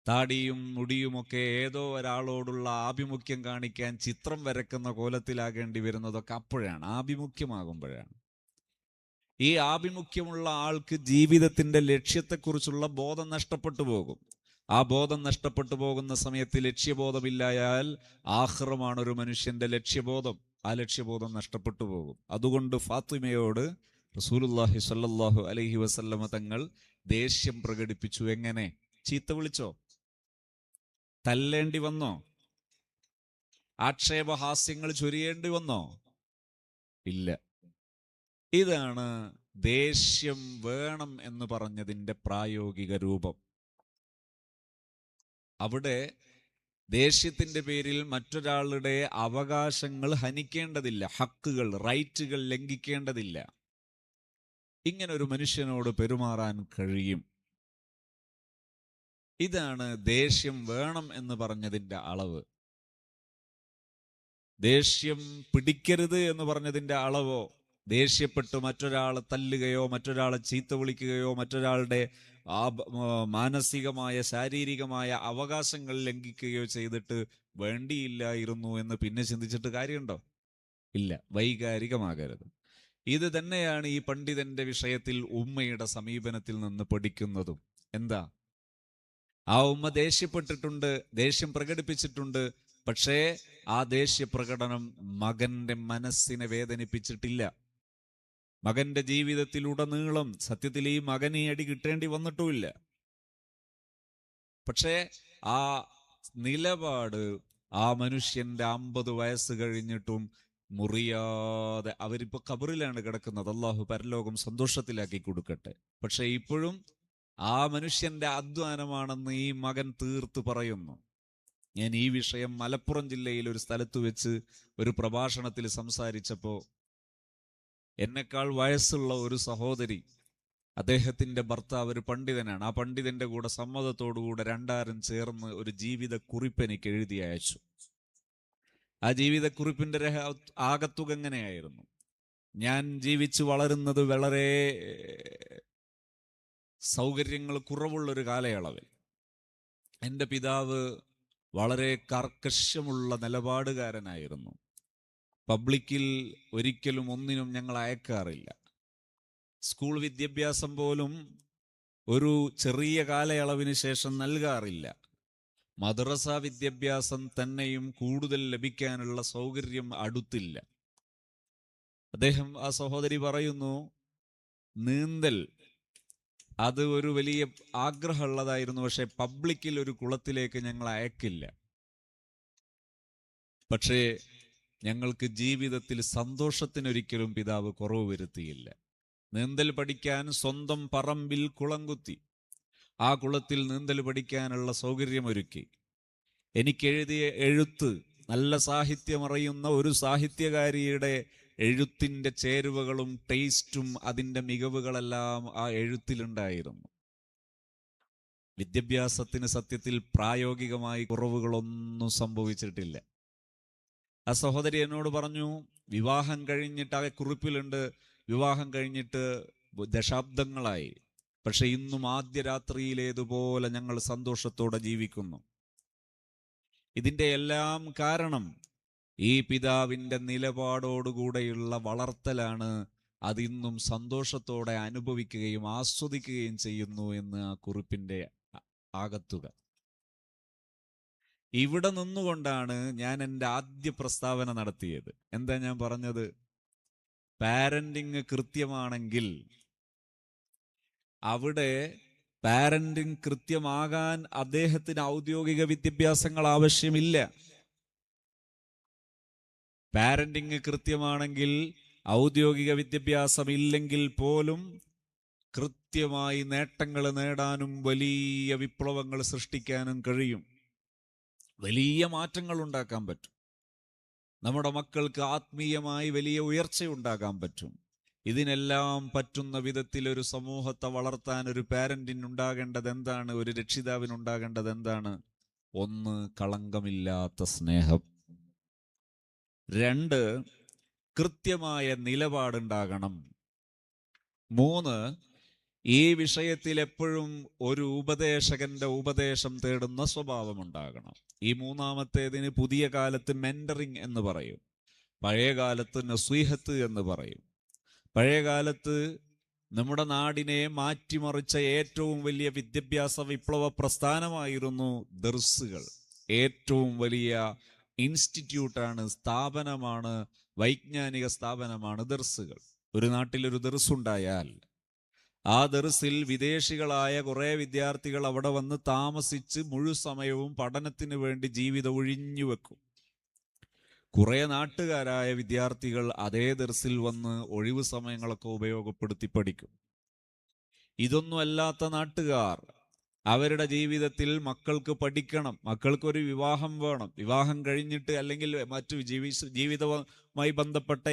താടിയും മുടിയുമൊക്കെ ഏതോ ഒരാളോടുള്ള ആഭിമുഖ്യം കാണിക്കാൻ ചിത്രം വരക്കുന്ന കോലത്തിലാകേണ്ടി വരുന്നതൊക്കെ അപ്പോഴാണ്, ആഭിമുഖ്യമാകുമ്പോഴാണ്. ഈ ആഭിമുഖ്യമുള്ള ആൾക്ക് ജീവിതത്തിന്റെ ലക്ഷ്യത്തെക്കുറിച്ചുള്ള ബോധം നഷ്ടപ്പെട്ടു പോകും. ആ ബോധം നഷ്ടപ്പെട്ടു പോകുന്ന സമയത്ത് ലക്ഷ്യബോധമില്ലായാൽ ആഖിറമാണ് ഒരു മനുഷ്യന്റെ ലക്ഷ്യബോധം. ആ ലക്ഷ്യബോധം നഷ്ടപ്പെട്ടു പോകും. അതുകൊണ്ട് ഫാത്തിമയോട് റസൂലുള്ളാഹി സ്വല്ലല്ലാഹു അലൈഹി വസല്ലമ തങ്ങൾ ദേഷ്യം പ്രകടിപ്പിച്ചു. എങ്ങനെ? ചീത്ത വിളിച്ചോ? തല്ലേണ്ടി വന്നോ? ആക്ഷേപഹാസ്യങ്ങൾ ചൊരിയേണ്ടി വന്നോ? ഇല്ല. ഇതാണ് ദേഷ്യം വേണം എന്ന് പറഞ്ഞതിൻ്റെ പ്രായോഗിക രൂപം. അവിടെ ദേഷ്യത്തിന്റെ പേരിൽ മറ്റൊരാളുടെ അവകാശങ്ങൾ ഹനിക്കേണ്ടതില്ല, ഹക്കുകൾ, റൈറ്റുകൾ ലംഘിക്കേണ്ടതില്ല. ഇങ്ങനെ ഒരു മനുഷ്യനോട് പെരുമാറാൻ കഴിയും. ഇതാണ് ദേഷ്യം വേണം എന്ന് പറഞ്ഞതിൻ്റെ അളവ്. ദേഷ്യം പിടിക്കരുത് എന്ന് പറഞ്ഞതിൻ്റെ അളവോ ദേഷ്യപ്പെട്ട് മറ്റൊരാളെ തല്ലുകയോ മറ്റൊരാളെ ചീത്ത വിളിക്കുകയോ മറ്റൊരാളുടെ മാനസികമായ ശാരീരികമായ അവകാശങ്ങൾ ലംഘിക്കുകയോ ചെയ്തിട്ട് വേണ്ടിയില്ലായിരുന്നു എന്ന് പിന്നെ ചിന്തിച്ചിട്ട് കാര്യമുണ്ടോ? ഇല്ല. വൈകാരികമാകരുത്. ഇത് തന്നെയാണ് ഈ പണ്ഡിതന്റെ വിഷയത്തിൽ ഉമ്മയുടെ സമീപനത്തിൽ നിന്ന് പഠിക്കുന്നതും. എന്താ? ആ ഉമ്മ ദേഷ്യപ്പെട്ടിട്ടുണ്ട്, ദേഷ്യം പ്രകടിപ്പിച്ചിട്ടുണ്ട്. പക്ഷേ ആ ദേഷ്യ പ്രകടനം മകന്റെ മനസ്സിനെ വേദനിപ്പിച്ചിട്ടില്ല. മകന്റെ ജീവിതത്തിലുടനീളം സത്യത്തിൽ ഈ മകന് ഈ അടി കിട്ടേണ്ടി വന്നിട്ടുമില്ല. പക്ഷേ ആ നിലപാട് ആ മനുഷ്യന്റെ 50 വയസ്സ് കഴിഞ്ഞിട്ടും മുറിയാതെ, അവരിപ്പോ ഖബറിലാണ് കിടക്കുന്നത്, അള്ളാഹു പരലോകം സന്തോഷത്തിലാക്കി കൊടുക്കട്ടെ. പക്ഷെ ഇപ്പോഴും ആ മനുഷ്യന്റെ അധ്വാനമാണെന്ന് ഈ മകൻ തീർത്ത് പറയുന്നു. ഞാൻ ഈ വിഷയം മലപ്പുറം ജില്ലയിൽ ഒരു സ്ഥലത്ത് വെച്ച് ഒരു പ്രഭാഷണത്തിൽ സംസാരിച്ചപ്പോ എന്നെക്കാൾ വയസ്സുള്ള ഒരു സഹോദരി, അദ്ദേഹത്തിന്റെ ഭർത്താവ് ഒരു പണ്ഡിതനാണ്. ആ പണ്ഡിതന്റെ കൂടെ സമ്മതത്തോടുകൂടെ രണ്ടാരും ചേർന്ന് ഒരു ജീവിത കുറിപ്പ് എനിക്ക് എഴുതി അയച്ചു. ആ ജീവിതക്കുറിപ്പിന്റെ ആകത്തുക എങ്ങനെയായിരുന്നു? ഞാൻ ജീവിച്ചു വളരുന്നത് വളരെ സൗകര്യങ്ങൾ കുറവുള്ളൊരു കാലയളവിൽ എൻ്റെ പിതാവ് വളരെ കർക്കശമുള്ള നിലപാടുകാരനായിരുന്നു. പബ്ലിക്കിൽ ഒരിക്കലും ഒന്നിനും ഞങ്ങൾ അയക്കാറില്ല. സ്കൂൾ വിദ്യാഭ്യാസം പോലും ഒരു ചെറിയ കാലയളവിന് ശേഷം നൽകാറില്ല. മദ്രസ വിദ്യാഭ്യാസം തന്നെയും കൂടുതൽ ലഭിക്കാനുള്ള സൗകര്യം അടുത്തില്ല. അദ്ദേഹം, ആ സഹോദരി പറയുന്നു, നീന്തൽ അത് ഒരു വലിയ ആഗ്രഹമുള്ളതായിരുന്നു. പക്ഷെ പബ്ലിക്കിൽ ഒരു കുളത്തിലേക്ക് ഞങ്ങൾ അയക്കില്ല. പക്ഷേ ഞങ്ങൾക്ക് ജീവിതത്തിൽ സന്തോഷത്തിനൊരിക്കലും പിതാവ് കുറവ് വരുത്തിയില്ല. നീന്തൽ പഠിക്കാൻ സ്വന്തം പറമ്പിൽ കുളം കുത്തി, ആ കുളത്തിൽ നീന്തൽ പഠിക്കാനുള്ള സൗകര്യമൊരുക്കി. എനിക്കെഴുതിയ എഴുത്ത്, നല്ല സാഹിത്യമറിയുന്ന ഒരു സാഹിത്യകാരിയുടെ എഴുത്തിന്റെ ചേരുവകളും ടേസ്റ്റും അതിൻ്റെ മികവുകളെല്ലാം ആ എഴുത്തിലുണ്ടായിരുന്നു. വിദ്യാഭ്യാസത്തിന് സത്യത്തിൽ പ്രായോഗികമായി കുറവുകളൊന്നും സംഭവിച്ചിട്ടില്ല. ആ സഹോദരി എന്നോട് പറഞ്ഞു, വിവാഹം കഴിഞ്ഞിട്ട്, ആ കുറിപ്പിലുണ്ട്, വിവാഹം കഴിഞ്ഞിട്ട് ദശാബ്ദങ്ങളായി, പക്ഷെ ഇന്നും ആദ്യ രാത്രിയിലേതുപോലെ ഞങ്ങൾ സന്തോഷത്തോടെ ജീവിക്കുന്നു. ഇതിൻ്റെ എല്ലാം കാരണം ഈ പിതാവിൻ്റെ നിലപാടോടുകൂടെയുള്ള വളർത്തലാണ്. അതിന്നും സന്തോഷത്തോടെ അനുഭവിക്കുകയും ആസ്വദിക്കുകയും ചെയ്യുന്നു എന്ന് ആ കുറിപ്പിന്റെ ആകത്തുക. ഇവിടെ നിന്നുകൊണ്ടാണ് ഞാൻ എൻ്റെ ആദ്യ പ്രസ്താവന നടത്തിയത്. എന്താ ഞാൻ പറഞ്ഞത്? പാരന്റിങ് കൃത്യമാണെങ്കിൽ അവിടെ പാരന്റിങ് കൃത്യമാകാൻ അദ്ദേഹത്തിന് ഔദ്യോഗിക വിദ്യാഭ്യാസങ്ങൾ ആവശ്യമില്ല. പാരന്റിങ് കൃത്യമാണെങ്കിൽ ഔദ്യോഗിക വിദ്യാഭ്യാസം ഇല്ലെങ്കിൽ പോലും കൃത്യമായി നേട്ടങ്ങൾ നേടാനും വലിയ വിപ്ലവങ്ങൾ സൃഷ്ടിക്കാനും കഴിയും. വലിയ മാറ്റങ്ങൾ ഉണ്ടാക്കാൻ പറ്റും. നമ്മുടെ മക്കൾക്ക് ആത്മീയമായി വലിയ ഉയർച്ചയുണ്ടാകാൻ പറ്റും. ഇതിനെല്ലാം പറ്റുന്ന വിധത്തിൽ ഒരു സമൂഹത്തെ വളർത്താൻ ഒരു പാരന്റിന് ഉണ്ടാകേണ്ടത് എന്താണ്? ഒരു രക്ഷിതാവിന് ഉണ്ടാകേണ്ടത് എന്താണ്? 1, കളങ്കമില്ലാത്ത സ്നേഹം. 2, കൃത്യമായ നിലപാടുണ്ടാകണം. 3, ഈ വിഷയത്തിൽ എപ്പോഴും ഒരു ഉപദേശകന്റെ ഉപദേശം തേടുന്ന സ്വഭാവം ഉണ്ടാകണം. ഈ മൂന്നാമത്തേതിന് പുതിയ കാലത്ത് മെന്ററിങ് എന്ന് പറയും, പഴയ കാലത്ത് നസീഹത്ത് എന്ന് പറയും. പഴയ കാലത്ത് നമ്മുടെ നാടിനെ മാറ്റിമറിച്ച ഏറ്റവും വലിയ വിദ്യാഭ്യാസ വിപ്ലവ പ്രസ്ഥാനമായിരുന്നു ദർസുകൾ. ഏറ്റവും വലിയ ഇൻസ്റ്റിറ്റ്യൂട്ടാണ്, സ്ഥാപനമാണ്, വൈജ്ഞാനിക സ്ഥാപനമാണ് ദർസുകൾ. ഒരു നാട്ടിലൊരു ദർസുണ്ടായാൽ ആ ദർസിൽ വിദേശികളായ കുറെ വിദ്യാർത്ഥികൾ അവിടെ വന്ന് താമസിച്ച് മുഴുസമയവും പഠനത്തിന് വേണ്ടി ജീവിതം ഒഴിഞ്ഞു വെക്കും. കുറെ നാട്ടുകാരായ വിദ്യാർത്ഥികൾ അതേ ദർസിൽ വന്ന് ഒഴിവു സമയങ്ങളൊക്കെ ഉപയോഗപ്പെടുത്തി പഠിക്കും. ഇതൊന്നും അല്ലാത്ത നാട്ടുകാർ അവരുടെ ജീവിതത്തിൽ മക്കൾക്ക് പഠിക്കണം, മക്കൾക്കൊരു വിവാഹം വേണം, വിവാഹം കഴിഞ്ഞിട്ട് അല്ലെങ്കിൽ മറ്റു ജീവിതവുമായി ബന്ധപ്പെട്ട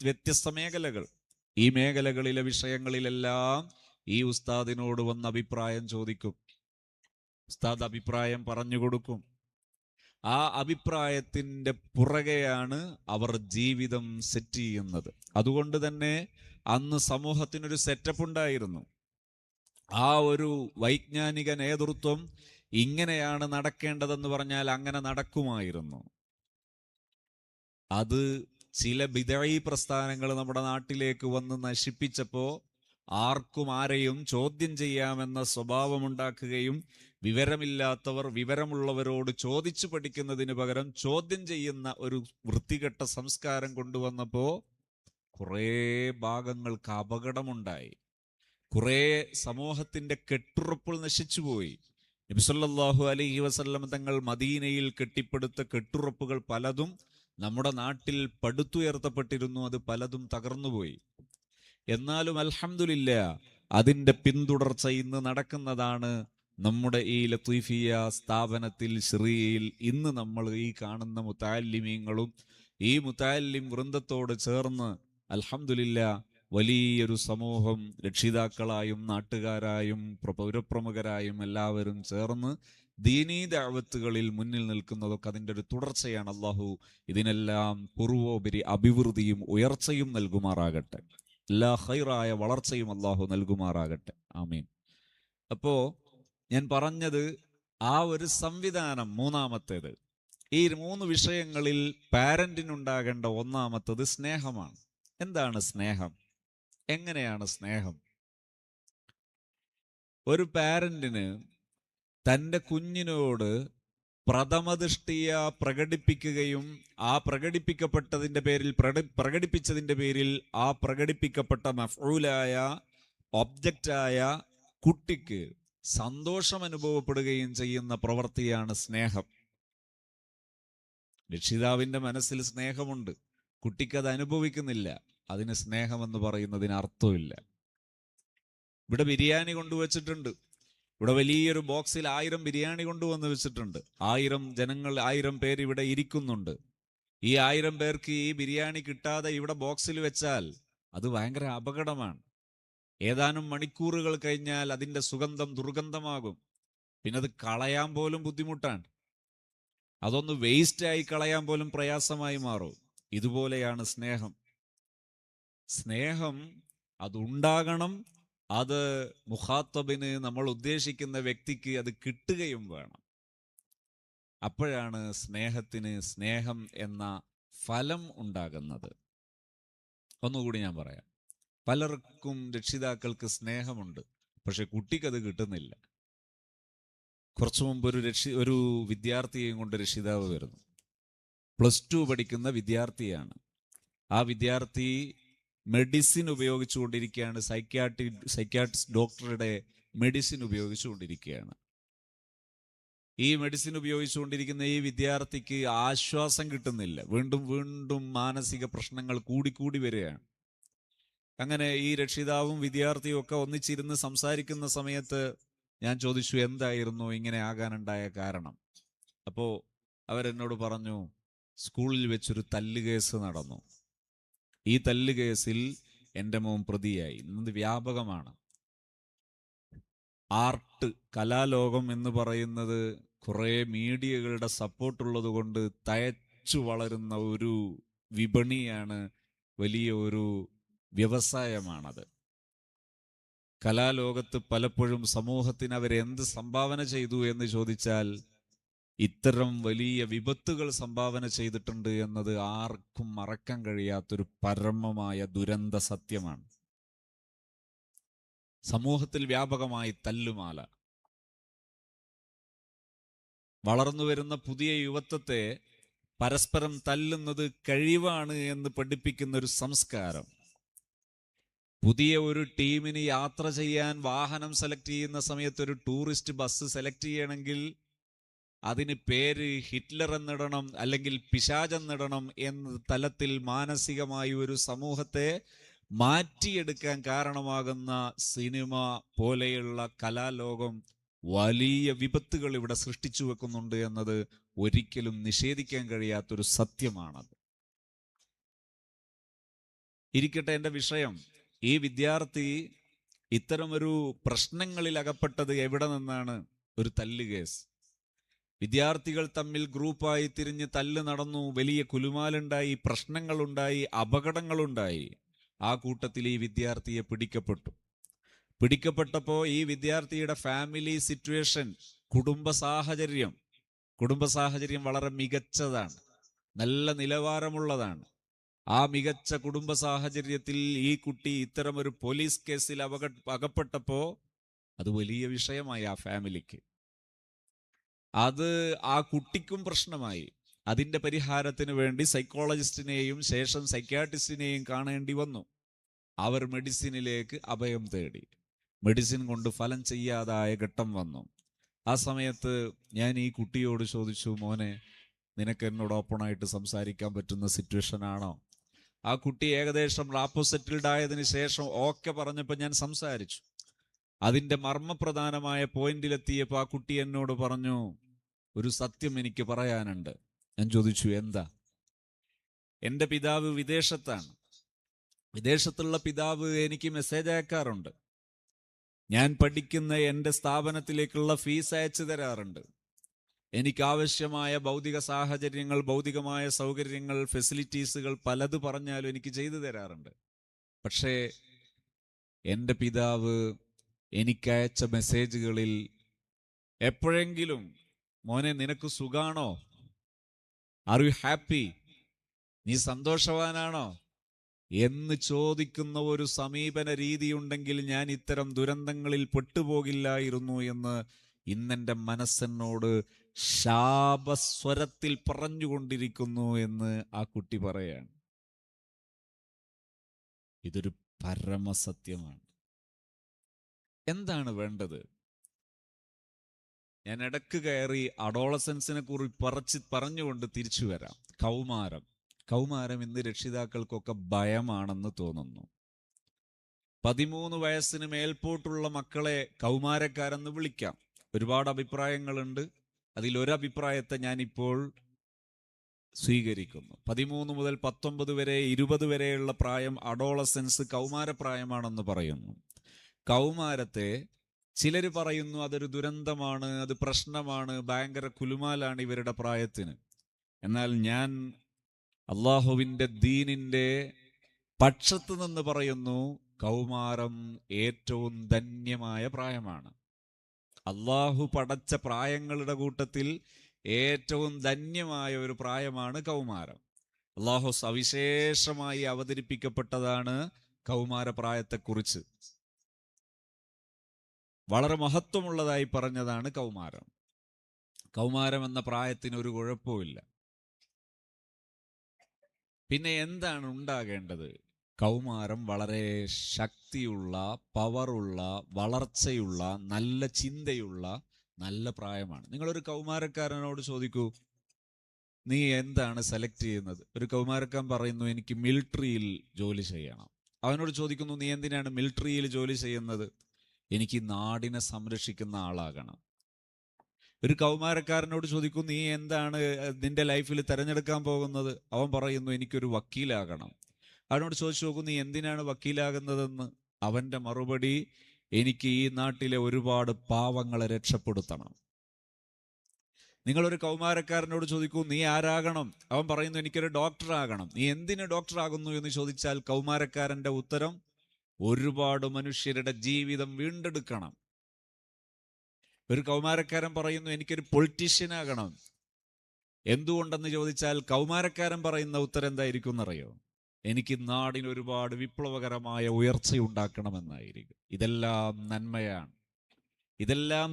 വ്യത്യസ്ത മേഖലകൾ, ഈ മേഖലകളിലെ വിഷയങ്ങളിലെല്ലാം ഈ ഉസ്താദിനോട് വന്ന് അഭിപ്രായം ചോദിക്കും. ഉസ്താദ് അഭിപ്രായം പറഞ്ഞു കൊടുക്കും. ആ അഭിപ്രായത്തിൻ്റെ പുറകെയാണ് അവർ ജീവിതം സെറ്റ് ചെയ്യുന്നത്. അതുകൊണ്ട് തന്നെ അന്ന് സമൂഹത്തിനൊരു സെറ്റപ്പ് ഉണ്ടായിരുന്നു. ആ ഒരു വൈജ്ഞാനിക നേതൃത്വം ഇങ്ങനെയാണ് നടക്കേണ്ടതെന്ന് പറഞ്ഞാൽ അങ്ങനെ നടക്കുമായിരുന്നു. അത് ചില ബിദഈ പ്രസ്ഥാനങ്ങൾ നമ്മുടെ നാട്ടിലേക്ക് വന്ന് നശിപ്പിച്ചപ്പോൾ ആർക്കും ആരെയും ചോദ്യം ചെയ്യാമെന്ന സ്വഭാവമുണ്ടാക്കുകയും വിവരമില്ലാത്തവർ വിവരമുള്ളവരോട് ചോദിച്ചു പഠിക്കുന്നതിന് പകരം ചോദ്യം ചെയ്യുന്ന ഒരു വൃത്തികെട്ട സംസ്കാരം കൊണ്ടുവന്നപ്പോൾ കുറേ ഭാഗങ്ങൾക്ക് അപകടമുണ്ടായി. കുറേ സമൂഹത്തിന്റെ കെട്ടുറപ്പുകൾ നശിച്ചുപോയി. നബി സല്ലല്ലാഹു അലൈഹി വസല്ലം തങ്ങൾ മദീനയിൽ കെട്ടിപ്പടുത്ത കെട്ടുറപ്പുകൾ പലതും നമ്മുടെ നാട്ടിൽ പടുത്തുയർത്തപ്പെട്ടിരുന്നു. അത് പലതും തകർന്നുപോയി. എന്നാലും അൽഹംദുലില്ലാ അതിൻ്റെ പിന്തുടർച്ച ഇന്ന് നടക്കുന്നതാണ്. നമ്മുടെ ഈ ലത്തീഫിയ സ്ഥാപനത്തിൽ സിറിയയിൽ ഇന്ന് നമ്മൾ ഈ കാണുന്ന മുതഅല്ലിമീങ്ങളും ഈ മുതഅല്ലിം വൃന്ദത്തോട് ചേർന്ന് അൽഹംദുലില്ലാ വലിയൊരു സമൂഹം രക്ഷിതാക്കളായും നാട്ടുകാരായും പൗരപ്രമുഖരായും എല്ലാവരും ചേർന്ന് ദീനീ ദഅവത്തുകളിൽ മുന്നിൽ നിൽക്കുന്നതൊക്കെ അതിൻ്റെ ഒരു തുടർച്ചയാണ്. അല്ലാഹു ഇതിനെല്ലാം പൂർവോപരി അഭിവൃദ്ധിയും ഉയർച്ചയും നൽകുമാറാകട്ടെ. എല്ലാ ഖൈറായ വളർച്ചയും അല്ലാഹു നൽകുമാറാകട്ടെ. ആമീൻ. അപ്പോ ഞാൻ പറഞ്ഞത് ആ ഒരു സംവിധാനം മൂന്നാമത്തേത്. ഈ 3 വിഷയങ്ങളിൽ പാരന്റിനുണ്ടാകേണ്ട ഒന്നാമത്തത് സ്നേഹമാണ്. എന്താണ് സ്നേഹം? എങ്ങനെയാണ് സ്നേഹം? ഒരു പാരന്റിന് തൻ്റെ കുഞ്ഞിനോട് പ്രഥമദൃഷ്ടിയ പ്രകടിപ്പിക്കുകയും ആ പ്രകടിപ്പിക്കപ്പെട്ടതിൻ്റെ പേരിൽ പ്രകടിപ്പിച്ചതിൻ്റെ പേരിൽ ആ പ്രകടിപ്പിക്കപ്പെട്ട മഫ്ഊലായ ഒബ്ജക്റ്റായ കുട്ടിക്ക് സന്തോഷം അനുഭവപ്പെടുകയും ചെയ്യുന്ന പ്രവൃത്തിയാണ് സ്നേഹം. രക്ഷിതാവിൻ്റെ മനസ്സിൽ സ്നേഹമുണ്ട്, കുട്ടിക്കത് അനുഭവിക്കുന്നില്ല, അതിന് സ്നേഹമെന്ന് പറയുന്നതിന് അർത്ഥമില്ല. ഇവിടെ ബിരിയാണി കൊണ്ടുവച്ചിട്ടുണ്ട്. ഇവിടെ വലിയൊരു ബോക്സിൽ 1000 ബിരിയാണി കൊണ്ടുവന്ന് വെച്ചിട്ടുണ്ട്. 1000 ജനങ്ങൾ, 1000 പേര് ഇവിടെ ഇരിക്കുന്നുണ്ട്. ഈ 1000 പേർക്ക് ഈ ബിരിയാണി കിട്ടാതെ ഇവിടെ ബോക്സിൽ വെച്ചാൽ അത് ഭയങ്കര അപകടമാണ്. ഏതാനും മണിക്കൂറുകൾ കഴിഞ്ഞാൽ അതിൻ്റെ സുഗന്ധം ദുർഗന്ധമാകും. പിന്നെ അത് കളയാൻ പോലും ബുദ്ധിമുട്ടാണ്. അതൊന്ന് വേസ്റ്റായി കളയാൻ പോലും പ്രയാസമായി മാറും. ഇതുപോലെയാണ് സ്നേഹം. സ്നേഹം അതുണ്ടാകണം. അത് മുഖാത്തബിന്, നമ്മൾ ഉദ്ദേശിക്കുന്ന വ്യക്തിക്ക് അത് കിട്ടുകയും വേണം. അപ്പോഴാണ് സ്നേഹത്തിന് സ്നേഹം എന്ന ഫലം ഉണ്ടാകുന്നത്. ഒന്നുകൂടി ഞാൻ പറയാം. പലർക്കും രക്ഷിതാക്കൾക്ക് സ്നേഹമുണ്ട്, പക്ഷെ കുട്ടിക്കത് കിട്ടുന്നില്ല. കുറച്ചു മുമ്പ് ഒരു വിദ്യാർത്ഥിയെയും കൊണ്ട് രക്ഷിതാവ് വരുന്നു. +2 പഠിക്കുന്ന വിദ്യാർത്ഥിയാണ്. ആ വിദ്യാർത്ഥി മെഡിസിൻ ഉപയോഗിച്ചുകൊണ്ടിരിക്കുകയാണ്. സൈക്യാട്രിസ്റ്റ് ഡോക്ടറുടെ മെഡിസിൻ ഉപയോഗിച്ചുകൊണ്ടിരിക്കുകയാണ്. ഈ മെഡിസിൻ ഉപയോഗിച്ചുകൊണ്ടിരിക്കുന്ന ഈ വിദ്യാർത്ഥിക്ക് ആശ്വാസം കിട്ടുന്നില്ല. വീണ്ടും വീണ്ടും മാനസിക പ്രശ്നങ്ങൾ കൂടിക്കൂടി വരികയാണ്. അങ്ങനെ ഈ രക്ഷിതാവും വിദ്യാർത്ഥിയും ഒക്കെ ഒന്നിച്ചിരുന്ന് സംസാരിക്കുന്ന സമയത്ത് ഞാൻ ചോദിച്ചു, എന്തായിരുന്നു ഇങ്ങനെ ആകാനുണ്ടായ കാരണം? അപ്പോൾ അവരെന്നോട് പറഞ്ഞു, സ്കൂളിൽ വെച്ചൊരു തല്ലുകേസ് നടന്നു. ഈ തല്ലുകേസിൽ എൻ്റെ മോൻ പ്രതിയായി. ഇന്നത് വ്യാപകമാണ്. ആർട്ട്, കലാലോകം എന്ന് പറയുന്നത് കുറേ മീഡിയകളുടെ സപ്പോർട്ടുള്ളത് കൊണ്ട് തയച്ചു വളരുന്ന ഒരു വിപണിയാണ്, വലിയ ഒരു വ്യവസായമാണത്. കലാലോകത്ത് പലപ്പോഴും സമൂഹത്തിന് അവരെന്ത് സംഭാവന ചെയ്തു എന്ന് ചോദിച്ചാൽ ഇത്തരം വലിയ വിപത്തുകൾ സംഭാവന ചെയ്തിട്ടുണ്ട് എന്നത് ആർക്കും മറക്കാൻ കഴിയാത്തൊരു പരമമായ ദുരന്ത സത്യമാണ്. സമൂഹത്തിൽ വ്യാപകമായി തല്ലുമാല. വളർന്നു വരുന്ന പുതിയ യുവത്വത്തെ പരസ്പരം തല്ലുന്നത് കഴിവാണ് എന്ന് പഠിപ്പിക്കുന്ന ഒരു സംസ്കാരം. പുതിയ ഒരു ടീമിന് യാത്ര ചെയ്യാൻ വാഹനം സെലക്ട് ചെയ്യുന്ന സമയത്ത് ഒരു ടൂറിസ്റ്റ് ബസ് സെലക്ട് ചെയ്യണമെങ്കിൽ അതിന് പേര് ഹിറ്റ്ലർ എന്നിടണം, അല്ലെങ്കിൽ പിശാച് എന്നിടണം എന്ന തലത്തിൽ മാനസികമായി ഒരു സമൂഹത്തെ മാറ്റിയെടുക്കാൻ കാരണമാകുന്ന സിനിമ പോലെയുള്ള കലാലോകം വലിയ വിപത്തുകൾ ഇവിടെ സൃഷ്ടിച്ചു വെക്കുന്നുണ്ട് എന്നത് ഒരിക്കലും നിഷേധിക്കാൻ കഴിയാത്തൊരു സത്യമാണത്. ഇരിക്കട്ടെ എൻ്റെ വിഷയം. ഈ വിദ്യാർത്ഥി ഇത്തരമൊരു പ്രശ്നങ്ങളിൽ അകപ്പെട്ടത് എവിടെ നിന്നാണ്? ഒരു തല്ലുകേസ്. വിദ്യാർത്ഥികൾ തമ്മിൽ ഗ്രൂപ്പായി തിരിഞ്ഞ് തല്ല് നടന്നു, വലിയ കുലുമാലുണ്ടായി, പ്രശ്നങ്ങളുണ്ടായി, അപകടങ്ങളുണ്ടായി. ആ കൂട്ടത്തിൽ ഈ വിദ്യാർത്ഥിയെ പിടിക്കപ്പെട്ടപ്പോൾ ഈ വിദ്യാർത്ഥിയുടെ ഫാമിലി സിറ്റുവേഷൻ, കുടുംബ സാഹചര്യം വളരെ മികച്ചതാണ്, നല്ല നിലവാരമുള്ളതാണ്. ആ മികച്ച കുടുംബ സാഹചര്യത്തിൽ ഈ കുട്ടി ഇത്തരം ഒരു പോലീസ് കേസിൽ അകപ്പെട്ടപ്പോ അത് വലിയ വിഷയമായി ആ ഫാമിലിക്ക്. അത് ആ കുട്ടിക്കും പ്രശ്നമായി. അതിന്റെ പരിഹാരത്തിന് വേണ്ടി സൈക്കോളജിസ്റ്റിനെയും ശേഷം സൈക്യാട്രിസ്റ്റിനെയും കാണേണ്ടി വന്നു. അവർ മെഡിസിനിലേക്ക് അഭയം തേടി. മെഡിസിൻ കൊണ്ട് ഫലം ചെയ്യാതായ ഘട്ടം വന്നു. ആ സമയത്ത് ഞാൻ ഈ കുട്ടിയോട് ചോദിച്ചു, മോനെ, നിനക്ക് എന്നോട് ഓപ്പണായിട്ട് സംസാരിക്കാൻ പറ്റുന്ന സിറ്റുവേഷൻ ആണോ? ആ കുട്ടി ഏകദേശം റാപ്പോ സെറ്റിൽഡ് ആയതിനു ശേഷം ഓക്കെ പറഞ്ഞപ്പോൾ ഞാൻ സംസാരിച്ചു. അതിന്റെ മർമ്മപ്രധാനമായ പോയിന്റിലെത്തിയപ്പോൾ ആ കുട്ടി എന്നോട് പറഞ്ഞു, ഒരു സത്യം എനിക്ക് പറയാനുണ്ട്. ഞാൻ ചോദിച്ചു, എന്താ? എൻ്റെ പിതാവ് വിദേശത്താണ്. വിദേശത്തുള്ള പിതാവ് എനിക്ക് മെസ്സേജ് അയക്കാറുണ്ട്. ഞാൻ പഠിക്കുന്ന എൻ്റെ സ്ഥാപനത്തിലേക്കുള്ള ഫീസ് അയച്ചു തരാറുണ്ട്. എനിക്ക് ആവശ്യമായ ഭൗതിക സാഹചര്യങ്ങൾ, ഭൗതികമായ സൗകര്യങ്ങൾ, ഫെസിലിറ്റീസുകൾ പലത് പറഞ്ഞാലും എനിക്ക് ചെയ്തു തരാറുണ്ട്. പക്ഷേ എൻ്റെ പിതാവ് എനിക്കയച്ച മെസ്സേജുകളിൽ എപ്പോഴെങ്കിലും, മോനെ നിനക്ക് സുഖാണോ, ആർ യു ഹാപ്പി, നീ സന്തോഷവാനാണോ എന്ന് ചോദിക്കുന്ന ഒരു സമീപന രീതിയുണ്ടെങ്കിൽ ഞാൻ ഇത്തരം ദുരന്തങ്ങളിൽ പെട്ടുപോകില്ലായിരുന്നു എന്ന് ഇന്നെൻ്റെ മനസ്സെന്നോട് ശാപസ്വരത്തിൽ പറഞ്ഞുകൊണ്ടിരിക്കുന്നു എന്ന് ആ കുട്ടി പറയാണ്. ഇതൊരു പരമസത്യമാണ്. എന്താണ് വേണ്ടത്? ഞാൻ ഇടക്ക് കയറി അഡോളസൻസിനെ കുറിച്ച് പറഞ്ഞുകൊണ്ട് തിരിച്ചു വരാം. കൗമാരം ഇന്ന് രക്ഷിതാക്കൾക്കൊക്കെ ഭയമാണെന്ന് തോന്നുന്നു. 13 വയസ്സിന് മേൽപോട്ടുള്ള മക്കളെ കൗമാരക്കാരെന്ന് വിളിക്കാം. ഒരുപാട് അഭിപ്രായങ്ങളുണ്ട്. അതിലൊരഭിപ്രായത്തെ ഞാനിപ്പോൾ സ്വീകരിക്കുന്നു. 13 മുതൽ 19 വരെ, 20 വരെയുള്ള പ്രായം അഡോളസൻസ്, കൗമാരപ്രായമാണെന്ന് പറയുന്നു. കൗമാരത്തെ ചിലർ പറയുന്നു അതൊരു ദുരന്തമാണ്, അത് പ്രശ്നമാണ്, ഭയങ്കര കുലുമാലാണ് ഇവരുടെ പ്രായത്തിന്. എന്നാൽ ഞാൻ അള്ളാഹുവിൻ്റെ ദീനിൻ്റെ പക്ഷത്ത് നിന്ന് പറയുന്നു, കൗമാരം ഏറ്റവും ധന്യമായ പ്രായമാണ്. അള്ളാഹു പടച്ച പ്രായങ്ങളുടെ കൂട്ടത്തിൽ ഏറ്റവും ധന്യമായ ഒരു പ്രായമാണ് കൗമാരം. അള്ളാഹു സവിശേഷമായി അവതരിപ്പിക്കപ്പെട്ടതാണ് കൗമാരപ്രായത്തെക്കുറിച്ച്. വളരെ മഹത്വമുള്ളതായി പറഞ്ഞതാണ് കൗമാരം. കൗമാരം എന്ന പ്രായത്തിന് ഒരു കുഴപ്പമില്ല. പിന്നെ എന്താണ് ഉണ്ടാകേണ്ടത്? കൗമാരം വളരെ ശക്തിയുള്ള, പവറുള്ള, വളർച്ചയുള്ള, നല്ല ചിന്തയുള്ള നല്ല പ്രായമാണ്. നിങ്ങളൊരു കൗമാരക്കാരനോട് ചോദിക്കൂ, നീ എന്താണ് സെലക്ട് ചെയ്യുന്നത്? ഒരു കൗമാരക്കാരൻ പറയുന്നു, എനിക്ക് മിലിറ്ററിയിൽ ജോലി ചെയ്യണം. അവനോട് ചോദിക്കുന്നു, നീ എന്തിനാണ് മിലിറ്ററിയിൽ ജോലി ചെയ്യുന്നത്? എനിക്ക് നാടിനെ സംരക്ഷിക്കുന്ന ആളാകണം. ഒരു കൗമാരക്കാരനോട് ചോദിക്കും, നീ എന്താണ് നിന്റെ ലൈഫിൽ തിരഞ്ഞെടുക്കാൻ പോകുന്നത്? അവൻ പറയുന്നു, എനിക്കൊരു വക്കീലാകണം. അവനോട് ചോദിച്ചു നോക്കും, നീ എന്തിനാണ് വക്കീലാകുന്നതെന്ന്? അവന്റെ മറുപടി, എനിക്ക് ഈ നാട്ടിലെ ഒരുപാട് പാവങ്ങളെ രക്ഷപ്പെടുത്തണം. നിങ്ങളൊരു കൗമാരക്കാരനോട് ചോദിക്കൂ, നീ ആരാകണം? അവൻ പറയുന്നു, എനിക്കൊരു ഡോക്ടർ ആകണം. നീ എന്തിന് ഡോക്ടർ ആകുന്നു എന്ന് ചോദിച്ചാൽ കൗമാരക്കാരന്റെ ഉത്തരം, ഒരുപാട് മനുഷ്യരുടെ ജീവിതം വീണ്ടെടുക്കണം. ഒരു കൗമാരക്കാരൻ പറയുന്നു, എനിക്കൊരു പൊളിറ്റീഷ്യൻ ആകണം. എന്തുകൊണ്ടെന്ന് ചോദിച്ചാൽ കൗമാരക്കാരൻ പറയുന്ന ഉത്തരം എന്തായിരിക്കും എന്നറിയോ? എനിക്ക് നാടിന് ഒരുപാട് വിപ്ലവകരമായ ഉയർച്ചയുണ്ടാക്കണമെന്നായിരിക്കും. ഇതെല്ലാം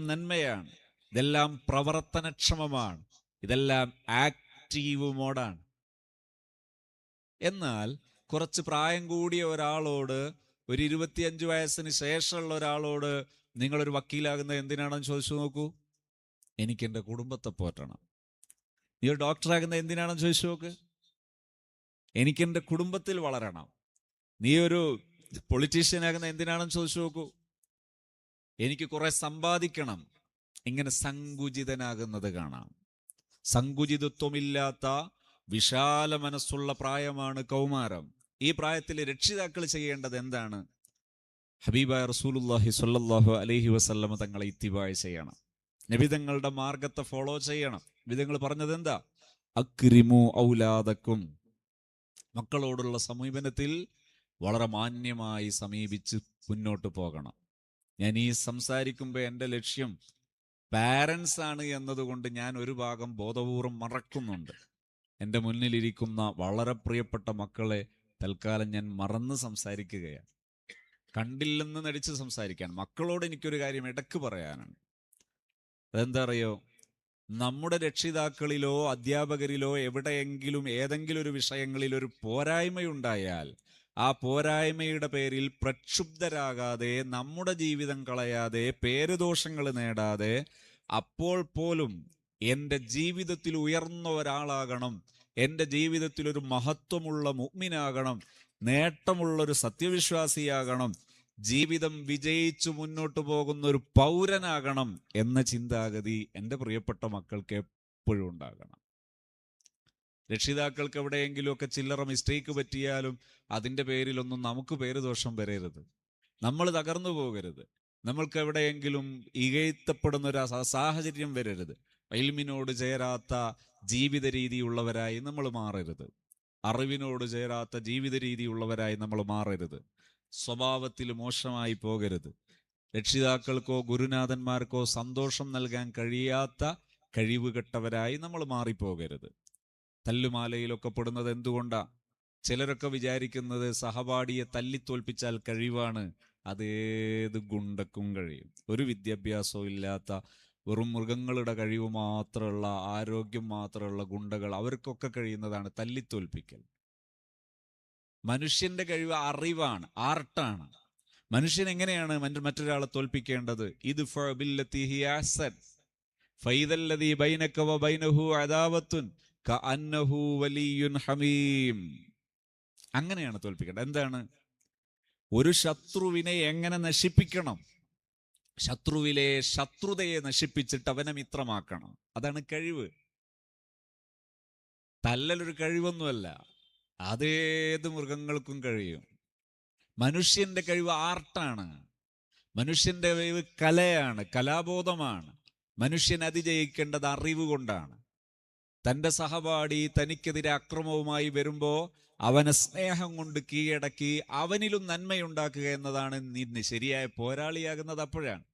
നന്മയാണ്, ഇതെല്ലാം പ്രവർത്തനക്ഷമമാണ്, ഇതെല്ലാം ആക്റ്റീവ് മോഡാണ്. എന്നാൽ കുറച്ച് പ്രായം കൂടിയ ഒരാളോട്, ഒരു 25 വയസ്സിന് ശേഷമുള്ള ഒരാളോട് നിങ്ങളൊരു വക്കീലാകുന്നത് എന്തിനാണെന്ന് ചോദിച്ചു നോക്കൂ. എനിക്ക് എൻ്റെ കുടുംബത്തെ പോറ്റണം. നീ ഒരു ഡോക്ടറാകുന്നത് എന്തിനാണെന്ന് ചോദിച്ചു നോക്ക്. എനിക്ക് എൻ്റെ കുടുംബത്തിൽ വളരണം. നീ ഒരു പൊളിറ്റീഷ്യനാകുന്ന എന്തിനാണെന്ന് ചോദിച്ചു നോക്കൂ. എനിക്ക് കുറെ സമ്പാദിക്കണം. ഇങ്ങനെ സങ്കുചിതനാകുന്നത് കാണാം. സങ്കുചിതത്വമില്ലാത്ത വിശാല മനസ്സുള്ള പ്രായമാണ് കൗമാരം. ഈ പ്രായത്തിൽ രക്ഷിതാക്കൾ ചെയ്യേണ്ടത് എന്താണ്? ഹബീബായ റസൂലുള്ളാഹി സ്വല്ലല്ലാഹു അലൈഹി വസല്ലമ തങ്ങളെ ഇത്തിബാഅ ചെയ്യണം. നബിതങ്ങളുടെ മാർഗത്തെ ഫോളോ ചെയ്യണം. നബിതങ്ങൾ പറഞ്ഞത് എന്താ? അക്രിമു ഔലാദക്കും, മക്കളോടുള്ള സമീപനത്തിൽ വളരെ മാന്യമായി സമീപിച്ച് മുന്നോട്ട് പോകണം. ഞാൻ ഈ സംസാരിക്കുമ്പോൾ എൻ്റെ ലക്ഷ്യം പാരൻസ് ആണ് എന്നതുകൊണ്ട് ഞാൻ ഒരു ഭാഗം ബോധപൂർവം മറക്കുന്നുണ്ട്. എൻ്റെ മുന്നിലിരിക്കുന്ന വളരെ പ്രിയപ്പെട്ട മക്കളെ തൽക്കാലം ഞാൻ മറന്ന് സംസാരിക്കുകയാണ്. കണ്ടില്ലെന്ന് നടിച്ച് സംസാരിക്കാൻ. മക്കളോട് എനിക്കൊരു കാര്യം ഇടക്ക് പറയാനാണ്. അതെന്താ അറിയോ? നമ്മുടെ രക്ഷിതാക്കളിലോ അധ്യാപകരിലോ എവിടെയെങ്കിലും ഏതെങ്കിലും ഒരു വിഷയങ്ങളിൽ ഒരു പോരായ്മയുണ്ടായാൽ ആ പോരായ്മയുടെ പേരിൽ പ്രക്ഷുബ്ധരാകാതെ, നമ്മുടെ ജീവിതം കളയാതെ, പേരുദോഷങ്ങൾ നേടാതെ, അപ്പോൾ പോലും എൻ്റെ ജീവിതത്തിൽ ഉയർന്ന ഒരാളാകണം, എൻ്റെ ജീവിതത്തിൽ ഒരു മഹത്വമുള്ള മുഅ്മിനാകണം, നേട്ടമുള്ളൊരു സത്യവിശ്വാസിയാകണം, ജീവിതം വിജയിച്ചു മുന്നോട്ട് പോകുന്ന ഒരു പൗരനാകണം എന്ന ചിന്താഗതി എൻ്റെ പ്രിയപ്പെട്ട മക്കൾക്ക് എപ്പോഴും ഉണ്ടാകണം. രക്ഷിതാക്കൾക്ക് എവിടെയെങ്കിലുമൊക്കെ ചില്ലറ മിസ്റ്റേക്ക് പറ്റിയാലും അതിൻ്റെ പേരിലൊന്നും നമുക്ക് പേരുദോഷം വരരുത്. നമ്മൾ തകർന്നു പോകരുത്. നമ്മൾക്ക് എവിടെയെങ്കിലും ഇകഴ്ത്തപ്പെടുന്ന ഒരു സാഹചര്യം വരരുത്. ഇൽമിനോട് ചേരാത്ത ജീവിത രീതിയുള്ളവരായി നമ്മൾ മാറരുത്. അറിവിനോട് ചേരാത്ത ജീവിത രീതിയുള്ളവരായി നമ്മൾ മാറരുത്. സ്വഭാവത്തിൽ മോശമായി പോകരുത്. രക്ഷിതാക്കൾക്കോ ഗുരുനാഥന്മാർക്കോ സന്തോഷം നൽകാൻ കഴിയാത്ത കഴിവുകെട്ടവരായി നമ്മൾ മാറിപ്പോകരുത്. തല്ലുമാലയിലൊക്കെ പെടുന്നത് എന്തുകൊണ്ടാ? ചിലരൊക്കെ വിചാരിക്കുന്നത് സഹപാഠിയെ തല്ലിത്തോൽപ്പിച്ചാൽ കഴിവാണ്. അതേത് ഗുണ്ടക്കും കഴിയും. ഒരു വിദ്യാഭ്യാസവും ഇല്ലാത്ത വെറും മൃഗങ്ങളുടെ കഴിവ് മാത്രമുള്ള, ആരോഗ്യം മാത്രമുള്ള ഗുണ്ടകൾ, അവർക്കൊക്കെ കഴിയുന്നതാണ് തല്ലിത്തോൽപ്പിക്കൽ. മനുഷ്യന്റെ കഴിവ് അറിവാണ്, ആർട്ടാണ്. മനുഷ്യൻ എങ്ങനെയാണ് മറ്റൊരാളെ തോൽപ്പിക്കേണ്ടത്? ഇത് അങ്ങനെയാണ് തോൽപ്പിക്കേണ്ടത്. എന്താണ്? ഒരു ശത്രുവിനെ എങ്ങനെ നശിപ്പിക്കണം? ശത്രുവിലെ ശത്രുതയെ നശിപ്പിച്ചിട്ട് അവനെ മിത്രമാക്കണം. അതാണ് കഴിവ്. തല്ലലൊരു കഴിവൊന്നുമല്ല, അതേത് മൃഗങ്ങൾക്കും കഴിയും. മനുഷ്യന്റെ കഴിവ് ആർട്ടാണ്. മനുഷ്യന്റെ കഴിവ് കലയാണ്, കലാബോധമാണ്. മനുഷ്യൻ അതിജയിക്കേണ്ടത് അറിവ് കൊണ്ടാണ്. തൻ്റെ സഹപാഠി തനിക്കെതിരെ അക്രമവുമായി വരുമ്പോൾ അവനെ സ്നേഹം കൊണ്ട് കീഴടക്കി അവനിലും നന്മയുണ്ടാക്കുക എന്നതാണ് ശരിയായ പോരാളിയാകുന്നത്. അപ്പോഴാണ്.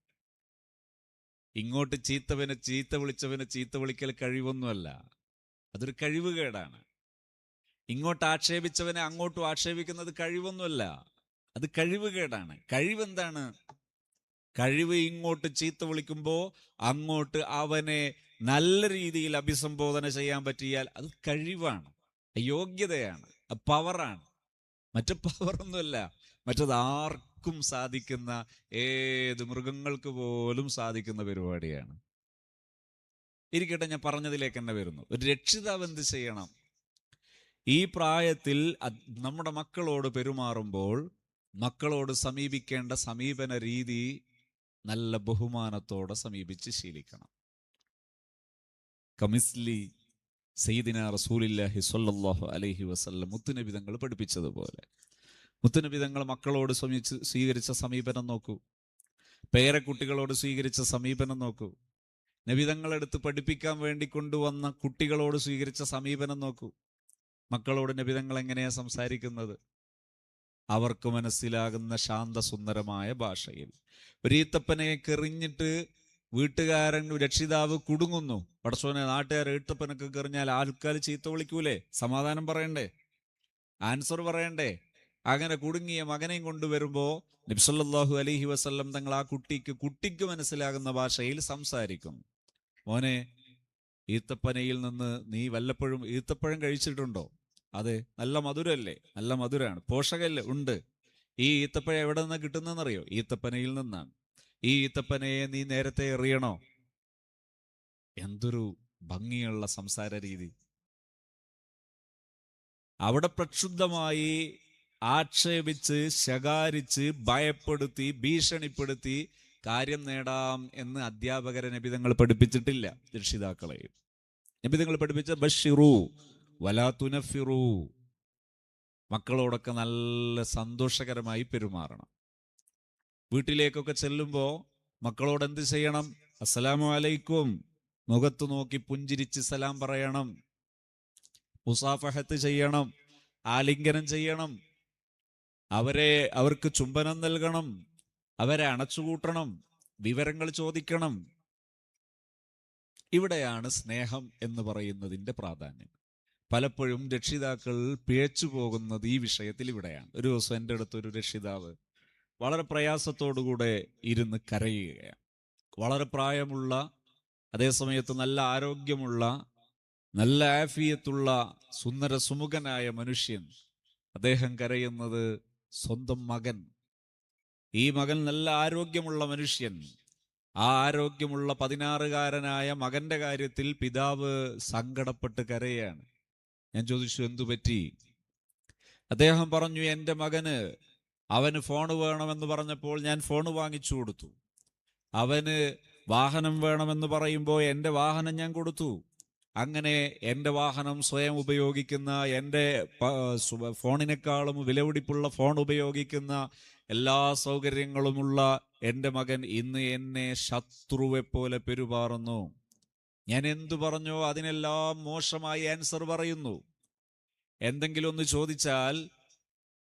ഇങ്ങോട്ട് ചീത്ത വിളിക്കൽ കഴിവൊന്നുമല്ല, അതൊരു കഴിവുകേടാണ്. ഇങ്ങോട്ട് ആക്ഷേപിച്ചവനെ അങ്ങോട്ടും ആക്ഷേപിക്കുന്നത് കഴിവൊന്നുമല്ല, അത് കഴിവുകേടാണ്. കഴിവെന്താണ്? കഴിവ് ഇങ്ങോട്ട് ചീത്ത വിളിക്കുമ്പോൾ അങ്ങോട്ട് അവനെ നല്ല രീതിയിൽ അഭിസംബോധന ചെയ്യാൻ പറ്റിയാൽ അത് കഴിവാണ്, യോഗ്യതയാണ്, പവറാണ്. മറ്റു പവറൊന്നുമല്ല. മറ്റത് ആർക്കും സാധിക്കുന്ന, ഏത് മൃഗങ്ങൾക്ക് പോലും സാധിക്കുന്ന പരിപാടിയാണ്. ഇരിക്കട്ടെ, ഞാൻ പറഞ്ഞതിലേക്ക് തന്നെ വരുന്നു. ഒരു രക്ഷിതാവ് എന്ത് ചെയ്യണം? ഈ പ്രായത്തിൽ നമ്മുടെ മക്കളോട് പെരുമാറുമ്പോൾ മക്കളോട് സമീപിക്കേണ്ട സമീപന രീതി നല്ല ബഹുമാനത്തോടെ സമീപിച്ച് ശീലിക്കണം. കമിസ്ലി സയ്യിദിന റസൂലുള്ളാഹി സ്വല്ലല്ലാഹു അലൈഹി വസല്ലം മുത്തുനബി തങ്ങൾ പഠിപ്പിച്ചതുപോലെ മുത്തുനബി തങ്ങൾ മക്കളോട് സ്വീകരിച്ച സമീപനം നോക്കൂ. പേരക്കുട്ടികളോട് സ്വീകരിച്ച സമീപനം നോക്കൂ. നബിതങ്ങളെടുത്ത് പഠിപ്പിക്കാൻ വേണ്ടി കൊണ്ടുവന്ന കുട്ടികളോട് സ്വീകരിച്ച സമീപനം നോക്കൂ. മക്കളോട് നബിതങ്ങൾ എങ്ങനെയാ സംസാരിക്കുന്നത്? അവർക്ക് മനസ്സിലാകുന്ന ശാന്തസുന്ദരമായ ഭാഷയിൽ. ഒരു ഈത്തപ്പനെ കെറിഞ്ഞിട്ട് വീട്ടുകാരൻ, രക്ഷിതാവ് കുടുങ്ങുന്നു. പടച്ചോനെ, നാട്ടുകാർ ഈത്തപ്പനൊക്കെ കെറിഞ്ഞാൽ ആൾക്കാർ ചീത്ത വിളിക്കൂലേ? സമാധാനം പറയണ്ടേ? ആൻസർ പറയണ്ടേ? അങ്ങനെ കുടുങ്ങിയ മകനെയും കൊണ്ടുവരുമ്പോ നബി സല്ലല്ലാഹു അലൈഹി വസല്ലം തങ്ങൾ ആ കുട്ടിക്ക് മനസ്സിലാകുന്ന ഭാഷയിൽ സംസാരിക്കും. മോനെ, ഈത്തപ്പനയിൽ നിന്ന് നീ വല്ലപ്പോഴും ഈത്തപ്പഴം കഴിച്ചിട്ടുണ്ടോ? അതെ. നല്ല മധുരല്ലേ? നല്ല മധുരാണ്. പോഷകല്ലേ? ഉണ്ട്. ഈ ഈത്തപ്പഴം എവിടെ നിന്ന് കിട്ടുന്നതെന്നറിയോ? ഈത്തപ്പനയിൽ നിന്നാണ്. ഈ ഈത്തപ്പനയെ നീ നേരത്തെ എറിയണോ? എന്തൊരു ഭംഗിയുള്ള സംസാര രീതി! അവിടെ പ്രക്ഷുബ്ധമായി ആക്ഷേപിച്ച്, ശകാരിച്ച്, ഭയപ്പെടുത്തി, ഭീഷണിപ്പെടുത്തി കാര്യം നേടാം എന്ന് അധ്യാപകരെ നബിതങ്ങൾ പഠിപ്പിച്ചിട്ടില്ല. രക്ഷിതാക്കളെ നബിതങ്ങൾ പഠിപ്പിച്ച ബശ്ശിറു വലാ തുനഫിറു. മക്കളോടൊക്കെ നല്ല സന്തോഷകരമായി പെരുമാറണം. വീട്ടിലേക്കൊക്കെ ചെല്ലുമ്പോൾ മക്കളോട് എന്ത് ചെയ്യണം? അസ്സലാമു അലൈക്കും മുഖത്ത് നോക്കി പുഞ്ചിരിച്ച് സലാം പറയണം, മുസാഫഹത്ത് ചെയ്യണം, ആലിംഗനം ചെയ്യണം, അവർക്ക് ചുംബനം നൽകണം, അവരെ അണച്ചുകൂട്ടണം, വിവരങ്ങൾ ചോദിക്കണം. ഇവിടെയാണ് സ്നേഹം എന്ന് പറയുന്നതിന്റെ പ്രാധാന്യം. പലപ്പോഴും രക്ഷിതാക്കൾ പിഴച്ചു പോകുന്നത് ഈ വിഷയത്തിൽ ഇവിടെയാണ്. ഒരു ദിവസം എൻ്റെ അടുത്തൊരു രക്ഷിതാവ് വളരെ പ്രയാസത്തോടുകൂടെ ഇരുന്ന് കരയുകയാണ്. വളരെ പ്രായമുള്ള, അതേസമയത്ത് നല്ല ആരോഗ്യമുള്ള, നല്ല ആഫിയത്തുള്ള, സുന്ദര സുമുഖനായ മനുഷ്യൻ. അദ്ദേഹം കരയുന്നത് സ്വന്തം മകൻ. ഈ മകൻ നല്ല ആരോഗ്യമുള്ള മനുഷ്യൻ. ആ ആരോഗ്യമുള്ള 16-കാരനായ മകന്റെ കാര്യത്തിൽ പിതാവ് സങ്കടപ്പെട്ട് കരയാണ്. ഞാൻ ചോദിച്ചു, എന്തു പറ്റി? അദ്ദേഹം പറഞ്ഞു, എൻ്റെ മകന് അവന് ഫോണ് വേണമെന്ന് പറഞ്ഞപ്പോൾ ഞാൻ ഫോണ് വാങ്ങിച്ചു കൊടുത്തു. അവന് വാഹനം വേണമെന്ന് പറയുമ്പോൾ എൻ്റെ വാഹനം ഞാൻ കൊടുത്തു. അങ്ങനെ എൻ്റെ വാഹനം സ്വയം ഉപയോഗിക്കുന്ന, എൻ്റെ ഫോണിനേക്കാളും വിലപിടിപ്പുള്ള ഫോൺ ഉപയോഗിക്കുന്ന എല്ലാ സൗകര്യങ്ങളുമുള്ള എൻ്റെ മകൻ ഇന്ന് എന്നെ ശത്രുവെ പോലെ പെരുമാറുന്നു. ഞാൻ എന്തു പറഞ്ഞോ അതിനെല്ലാം മോശമായി ആൻസർ പറയുന്നു. എന്തെങ്കിലും ഒന്ന് ചോദിച്ചാൽ,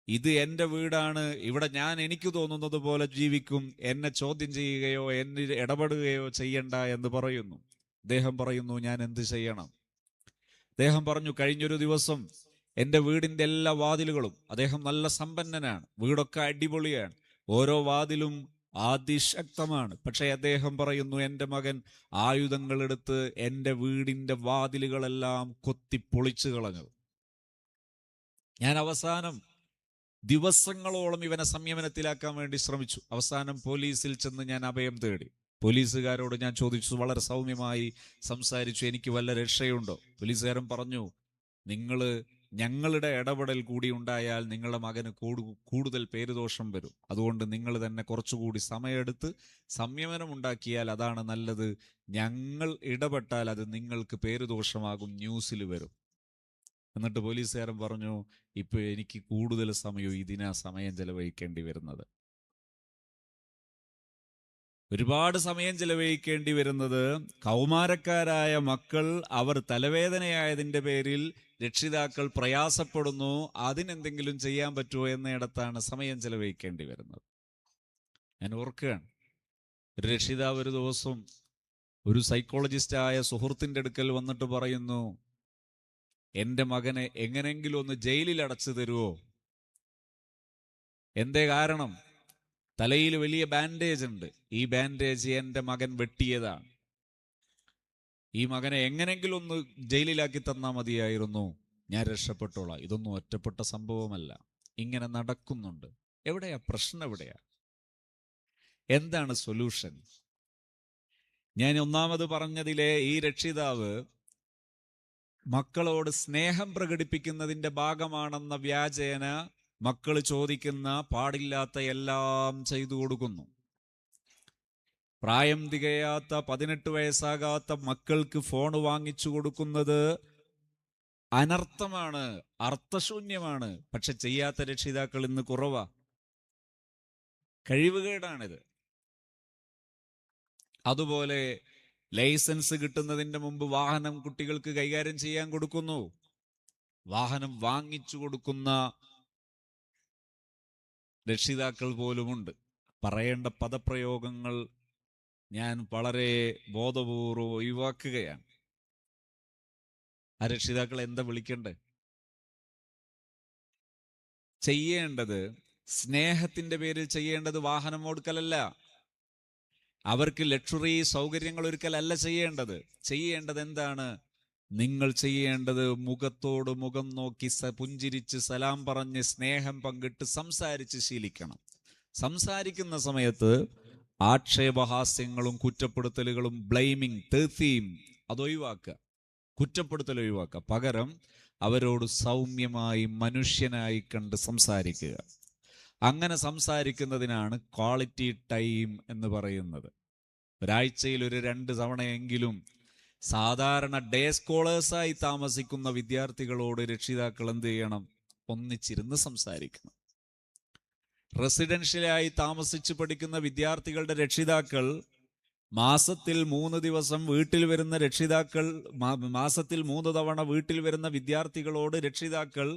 ഇത് എൻ്റെ വീടാണ്, ഇവിടെ ഞാൻ എനിക്ക് തോന്നുന്നത് പോലെ ജീവിക്കും, എന്നെ ചോദ്യം ചെയ്യുകയോ എന്നിൽ ഇടപെടുകയോ ചെയ്യണ്ട എന്ന് പറയുന്നു. അദ്ദേഹം പറയുന്നു, ഞാൻ എന്ത് ചെയ്യണം? അദ്ദേഹം പറഞ്ഞു, കഴിഞ്ഞൊരു ദിവസം എൻ്റെ വീടിൻ്റെ എല്ലാ വാതിലുകളും, അദ്ദേഹം നല്ല സമ്പന്നനാണ്, വീടൊക്കെ അടിപൊളിയാണ്, ഓരോ വാതിലും അതിശക്തമാണ്. പക്ഷേ അദ്ദേഹം പറയുന്നു, എൻ്റെ മകൻ ആയുധങ്ങളെടുത്ത് എൻ്റെ വീടിൻ്റെ വാതിലുകളെല്ലാം കൊത്തി പൊളിച്ചു കളഞ്ഞു. ഞാൻ അവസാനം ദിവസങ്ങളോളം ഇവനെ സംയമനത്തിലാക്കാൻ വേണ്ടി ശ്രമിച്ചു. അവസാനം പോലീസിൽ ചെന്ന് ഞാൻ അഭയം തേടി. പോലീസുകാരോട് ഞാൻ ചോദിച്ചു, വളരെ സൗമ്യമായി സംസാരിച്ചു, എനിക്ക് വല്ല രക്ഷയുണ്ടോ? പോലീസുകാരൻ പറഞ്ഞു, ഞങ്ങളുടെ ഇടപെടൽ കൂടി ഉണ്ടായാൽ നിങ്ങളുടെ മകന് കൂടുതൽ പേരുദോഷം വരും. അതുകൊണ്ട് നിങ്ങൾ തന്നെ കുറച്ചുകൂടി സമയമെടുത്ത് സംയമനം ഉണ്ടാക്കിയാൽ അതാണ് നല്ലത്. ഞങ്ങൾ ഇടപെട്ടാൽ അത് നിങ്ങൾക്ക് പേരുദോഷമാകും, ന്യൂസിൽ വരും. എന്നിട്ട് പോലീസുകാരൻ പറഞ്ഞു, ഇപ്പൊ എനിക്ക് കൂടുതൽ സമയം സമയം ചെലവഴിക്കേണ്ടി വരുന്നത്, ഒരുപാട് സമയം ചെലവഴിക്കേണ്ടി വരുന്നത്. കൗമാരക്കാരായ മക്കൾ അവർ തലവേദനയായതിൻ്റെ പേരിൽ രക്ഷിതാക്കൾ പ്രയാസപ്പെടുന്നു, അതിനെന്തെങ്കിലും ചെയ്യാൻ പറ്റുമോ എന്നിടത്താണ് സമയം ചെലവഴിക്കേണ്ടി വരുന്നത്. ഞാൻ ഓർക്കുകയാണ്, ഒരു രക്ഷിതാവ് ഒരു ദിവസം ഒരു സൈക്കോളജിസ്റ്റായ സുഹൃത്തിൻ്റെ അടുക്കൽ വന്നിട്ട് പറയുന്നു, എൻ്റെ മകനെ എങ്ങനെങ്കിലും ഒന്ന് ജയിലിൽ അടച്ചു തരുമോ? എന്തേ കാരണം? തലയിൽ വലിയ ബാൻഡേജ് ഉണ്ട്, ഈ ബാൻഡേജ് എൻ്റെ മകൻ വെട്ടിയതാണ്. ഈ മകനെ എങ്ങനെങ്കിലും ഒന്ന് ജയിലിലാക്കി തന്നാൽ മതിയായിരുന്നു, ഞാൻ രക്ഷപ്പെട്ടോളാം. ഇതൊന്നും ഒറ്റപ്പെട്ട സംഭവമല്ല, ഇങ്ങനെ നടക്കുന്നുണ്ട്. എവിടെയാ പ്രശ്നം? എവിടെയാ? എന്താണ് സൊല്യൂഷൻ? ഞാൻ ഒന്നാമത് പറഞ്ഞതിലെ ഈ രക്ഷിതാവ് മക്കളോട് സ്നേഹം പ്രകടിപ്പിക്കുന്നതിന്റെ ഭാഗമാണെന്ന വ്യാജേന മക്കൾ ചോദിക്കുന്ന പാടില്ലാത്ത എല്ലാം ചെയ്തു കൊടുക്കുന്നു. പ്രായം തികയാത്ത 18 വയസ്സാകാത്ത മക്കൾക്ക് ഫോൺ വാങ്ങിച്ചു കൊടുക്കുന്നത് അനർത്ഥമാണ്, അർത്ഥശൂന്യമാണ്. പക്ഷെ ചെയ്യാത്ത രക്ഷിതാക്കൾ ഇന്ന് കുറവാ. കഴിവുകേടാണിത്. അതുപോലെ ലൈസൻസ് കിട്ടുന്നതിന്റെ മുമ്പ് വാഹനം കുട്ടികൾക്ക് കൈകാര്യം ചെയ്യാൻ കൊടുക്കുന്നു. വാഹനം വാങ്ങിച്ചു കൊടുക്കുന്ന രക്ഷിതാക്കൾ പോലുമുണ്ട്. പറയേണ്ട പദപ്രയോഗങ്ങൾ ഞാൻ വളരെ ബോധപൂർവ്വം ഒഴിവാക്കുകയാണ്. ആ രക്ഷിതാക്കൾ എന്താ വിളിക്കണ്ടേ? ചെയ്യേണ്ടത്, സ്നേഹത്തിന്റെ പേരിൽ ചെയ്യേണ്ടത് വാഹനം കൊടുക്കലല്ല, അവർക്ക് ലക്ഷറി സൗകര്യങ്ങൾ ഒരുക്കലല്ല ചെയ്യേണ്ടത്. ചെയ്യേണ്ടത് എന്താണ്? നിങ്ങൾ ചെയ്യേണ്ടത് മുഖത്തോട് മുഖം നോക്കി പുഞ്ചിരിച്ച് സലാം പറഞ്ഞ് സ്നേഹം പങ്കിട്ട് സംസാരിച്ച് ശീലിക്കണം. സംസാരിക്കുന്ന സമയത്ത് ആക്ഷേപഹാസ്യങ്ങളും കുറ്റപ്പെടുത്തലുകളും, ബ്ലെയിമിങ്, തേഫീം അതൊഴിവാക്കുക, കുറ്റപ്പെടുത്തൽ ഒഴിവാക്കുക. പകരം അവരോട് സൗമ്യമായി മനുഷ്യനായി കണ്ട് സംസാരിക്കുക. അങ്ങനെ സംസാരിക്കുന്നതിനാണ് ക്വാളിറ്റി ടൈം എന്ന് പറയുന്നത്. ഒരാഴ്ചയിൽ ഒരു 2 തവണയെങ്കിലും സാധാരണ ഡേ സ്കോളേഴ്സായി താമസിക്കുന്ന വിദ്യാർത്ഥികളോട് രക്ഷിതാക്കൾ എന്ത് ചെയ്യണം? ഒന്നിച്ചിരുന്ന് സംസാരിക്കണം. റെസിഡൻഷ്യലായി താമസിച്ച് പഠിക്കുന്ന വിദ്യാർത്ഥികളുടെ രക്ഷിതാക്കൾ മാസത്തിൽ 3 ദിവസം വീട്ടിൽ വരുന്ന രക്ഷിതാക്കൾ, മാസത്തിൽ 3 തവണ വീട്ടിൽ വരുന്ന വിദ്യാർത്ഥികളോട് രക്ഷിതാക്കൾ